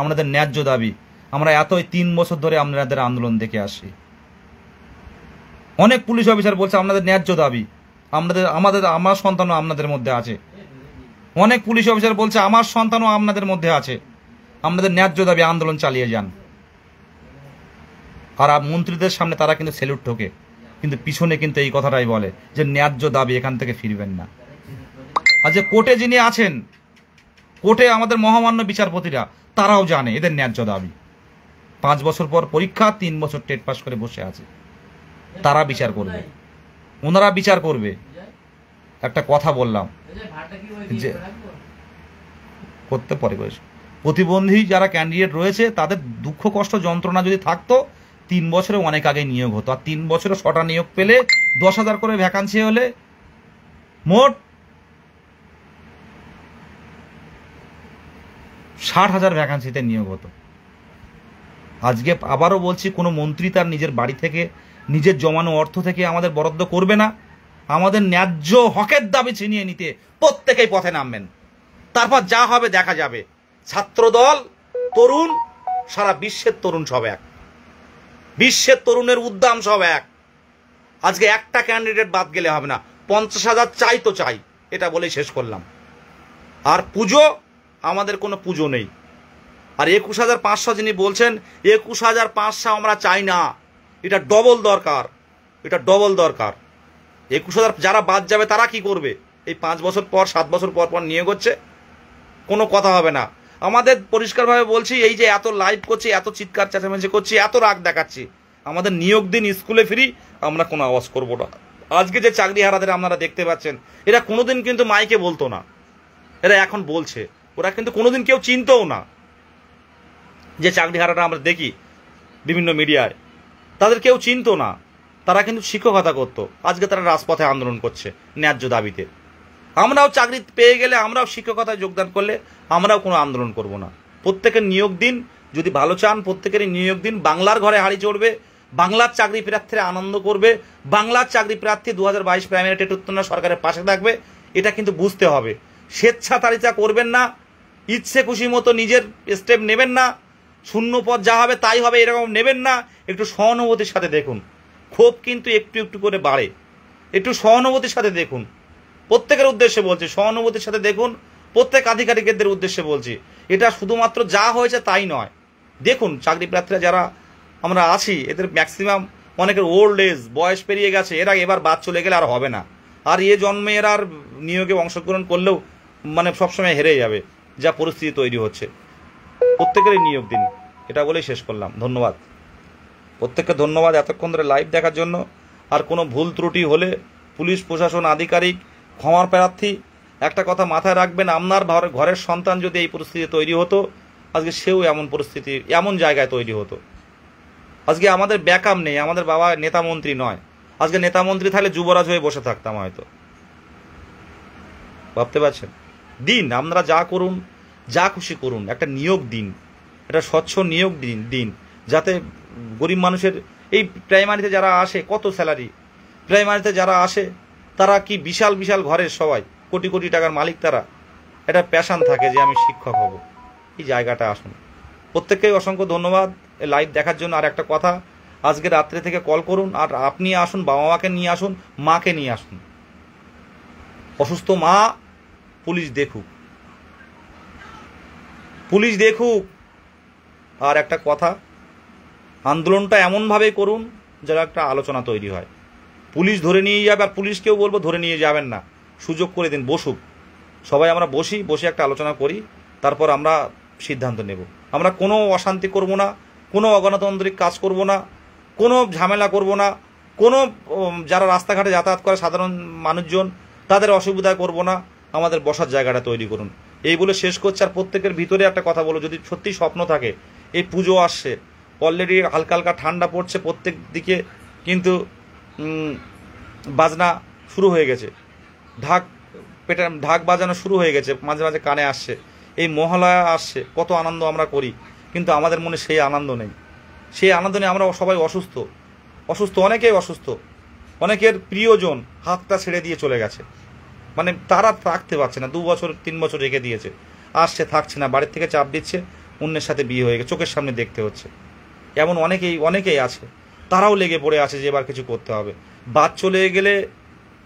আমাদের ন্যায্য দাবি, আমরা এতই 3 বছর ধরে আপনাদের আন্দোলন দেখে আসি। অনেক পুলিশ অফিসার বলছে আপনাদের ন্যায্য দাবি, আমার সন্তানও আপনাদের মধ্যে আছে। অনেক পুলিশ অফিসার বলছে আমার সন্তানও আপনাদের মধ্যে আছে, আপনাদের ন্যায্য দাবি, আন্দোলন চালিয়ে যান। আর মন্ত্রীদের সামনে তারা কিন্তু স্যালুট ঠোকে, কিন্তু পিছনে কিন্তু এই কথাটাই বলে যে ন্যায্য দাবি, এখান থেকে ফিরবেন না। আর যে কোর্টে যিনি আছেন, কোর্টে আমাদের মহামান্য বিচারপতিরা, তারাও জানে এদের ন্যায্য দাবি। 5 বছর পর পরীক্ষা, 3 বছর টেট পাস করে বসে আছে, তারা বিচার করবে, ওনারা বিচার করবে। একটা কথা বললাম যে করতে পারে, প্রতিবন্ধী যারা ক্যান্ডিডেট রয়েছে, তাদের দুঃখ কষ্ট যন্ত্রণা যদি থাকতো, 3 বছরে অনেক আগে নিয়োগ হতো। আর 3 বছরে 6টা নিয়োগ পেলে 10,000 করে ভ্যাকান্সি হলে মোট 60,000 ভ্যাকান্সিতে নিয়োগ হতো। আজকে আবারও বলছি, কোনো মন্ত্রী তার নিজের বাড়ি থেকে নিজের জমানো অর্থ থেকে আমাদের বরাদ্দ করবে না। আমাদের ন্যায্য হকের দাবি ছিনিয়ে নিতে প্রত্যেকেই পথে নামবেন, তারপর যা হবে দেখা যাবে। ছাত্রদল, তরুণ, সারা বিশ্বের তরুণ সব এক, বিশ্বের তরুণের উদ্যম সব এক। আজকে একটা ক্যান্ডিডেট বাদ গেলে হবে না, 50,000 চাই তো চাই, এটা বলেই শেষ করলাম। আর পুজো, আমাদের কোনো পুজো নেই। আর 21,500 যিনি বলছেন, 21,500 আমরা চাই না, এটা ডবল দরকার, এটা ডবল দরকার। 21,000 যারা বাদ যাবে তারা কি করবে? এই 5 বছর পর 7 বছর পর পর নিয়োগ হচ্ছে, কোনো কথা হবে না। আমাদের পরিষ্কারভাবে বলছি, এই যে এত লাইভ করছি, এত চিৎকার চেঁচামেচি করছি, এত রাগ দেখাচ্ছি, আমাদের নিয়োগ দিন, স্কুলে ফিরি, আমরা কোনো আওয়াজ করবো না। আজকে যে চাকরি হারাদের আপনারা দেখতে পাচ্ছেন, এরা কোনোদিন কিন্তু মাইকে বলতো না, এরা এখন বলছে। ওরা কিন্তু কোনোদিন কেউ চিনতও না। যে চাকরি হারাটা আমরা দেখি বিভিন্ন মিডিয়ায়, তাদের কেউ চিনতো না, তারা কিন্তু শিক্ষকতা করতো। আজকে তারা রাজপথে আন্দোলন করছে ন্যায্য দাবিতে। আমরাও চাকরি পেয়ে গেলে, আমরাও শিক্ষকতায় যোগদান করলে আমরাও কোনো আন্দোলন করব না। প্রত্যেকের নিয়োগ দিন, যদি ভালো চান প্রত্যেকেরই নিয়োগ দিন। বাংলার ঘরে হাঁড়ি চড়বে, বাংলার চাকরি প্রার্থীরা আনন্দ করবে, বাংলার চাকরি প্রার্থী 2022 প্রাইমারি টেট উত্তীর্ণ সরকারের পাশে থাকবে, এটা কিন্তু বুঝতে হবে। স্বেচ্ছাচারিতা করবেন না, ইচ্ছে খুশি মতো নিজের স্টেপ নেবেন না, শূন্য পদ যা হবে তাই হবে এরকম নেবেন না। একটু সহানুভূতির সাথে দেখুন, ক্ষোভ কিন্তু একটু একটু করে বাড়ে, একটু সহানুভূতির সাথে দেখুন। প্রত্যেকের উদ্দেশ্যে বলছি, সহানুভূতির সাথে দেখুন, প্রত্যেক আধিকারিকদের উদ্দেশ্যে বলছি। এটা শুধুমাত্র যা হয়েছে তাই নয়। দেখুন চাকরি প্রার্থীরা যারা আমরা আছি, এদের ম্যাক্সিমাম অনেকের ওল্ড এজ, বয়স পেরিয়ে গেছে, এরা এবার বাদ চলে গেলে আর হবে না। আর এ জন্মে এরা আর নিয়োগে অংশগ্রহণ করলেও মানে সবসময় হেরে যাবে, যা পরিস্থিতি তৈরি হচ্ছে। প্রত্যেকেরই নিয়োগ দিন, এটা বলেই শেষ করলাম। ধন্যবাদ প্রত্যেককে, ধন্যবাদ এতক্ষণ ধরে লাইভ দেখার জন্য। আর কোনো ভুল ত্রুটি হলে পুলিশ প্রশাসন আধিকারিক ক্ষমার প্রার্থী। একটা কথা মাথায় রাখবেন, আপনার ঘরের সন্তান যদি এই পরিস্থিতি তৈরি হতো, আজকে সেও এমন পরিস্থিতি, এমন জায়গায় তৈরি হতো। আজকে আমাদের ব্যাকআপ নেই, আমাদের বাবা নেতা মন্ত্রী নয়। আজকে নেতা মন্ত্রী থাকলে যুবরাজ হয়ে বসে থাকতাম হয়তো, ভাবতে পারছেন? দিন, আপনারা যা করুন, যা খুশি করুন, একটা নিয়োগ দিন, একটা স্বচ্ছ নিয়োগ দিন, যাতে গরিব মানুষের এই প্রাইমারিতে যারা আসে, কত স্যালারি, প্রাইমারিতে যারা আসে তারা কি বিশাল বিশাল ঘরের সবাই কোটি কোটি টাকার মালিক, তারা একটা প্যাশন থাকে যে আমি শিক্ষক হব। এই জায়গাটা আসুন। প্রত্যেককেই অসংখ্য ধন্যবাদ লাইভ দেখার জন্য। আর একটা কথা, আজকে রাত্রে থেকে কল করুন, আর আপনি আসুন, বাবা মাকে নিয়ে আসুন, মাকে নিয়ে আসুন। অসুস্থ মা, পুলিশ দেখুক, পুলিশ দেখুক। আর একটা কথা, আন্দোলনটা এমনভাবেই করুন যেন একটা আলোচনা তৈরি হয়। পুলিশ ধরে নিয়ে যাবে, আর পুলিশকেও বলবো ধরে নিয়ে যাবেন না, সুযোগ করে দিন, বসুক সবাই, আমরা বসে একটা আলোচনা করি, তারপর আমরা সিদ্ধান্ত নেব। আমরা কোনো অশান্তি করব না, কোনো অগণতান্ত্রিক কাজ করব না, কোনো ঝামেলা করব না, কোনো যারা রাস্তাঘাটে যাতায়াত করে সাধারণ মানুষজন তাদের অসুবিধা করব না। আমাদের বসার জায়গাটা তৈরি করুন, এই বলে শেষ করছে। আর প্রত্যেকের ভিতরে একটা কথা বলো, যদি সত্যি স্বপ্ন থাকে, এই পুজো আসছে, অলরেডি হালকা হালকা ঠান্ডা পড়ছে, প্রত্যেক দিকে কিন্তু বাজনা শুরু হয়ে গেছে, ঢাক বাজানো শুরু হয়ে গেছে, মাঝে মাঝে কানে আসছে। এই মহালয়া আসছে, কত আনন্দ আমরা করি, কিন্তু আমাদের মনে সেই আনন্দ নেই। সেই আনন্দ নেই, আমরা সবাই অসুস্থ, অনেকেই অসুস্থ, অনেকের প্রিয়জন হাতটা ছেড়ে দিয়ে চলে গেছে, মানে তারা থাকতে পারছে না, 2 বছর 3 বছর রেখে দিয়েছে, আসছে, থাকছে না, বাড়ির থেকে চাপ দিচ্ছে, অন্যের সাথে বিয়ে হয়ে গেছে, চোখের সামনে দেখতে হচ্ছে। এমন অনেকেই আছে, তারাও লেগে পড়ে আছে যে এবার কিছু করতে হবে। বাদ চলে গেলে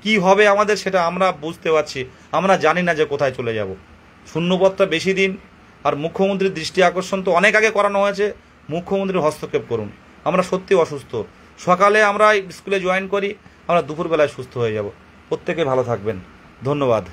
কি হবে আমাদের, সেটা আমরা বুঝতে পারছি, আমরা জানি না যে কোথায় চলে যাব। শূন্যপদটা বেশি দিন। আর মুখ্যমন্ত্রীর দৃষ্টি আকর্ষণ তো অনেক আগে করানো হয়েছে, মুখ্যমন্ত্রীর হস্তক্ষেপ করুন। আমরা সত্যি অসুস্থ, সকালে আমরা স্কুলে জয়েন করি, আমরা দুপুরবেলায় সুস্থ হয়ে যাব। প্রত্যেকে ভালো থাকবেন, ধন্যবাদ।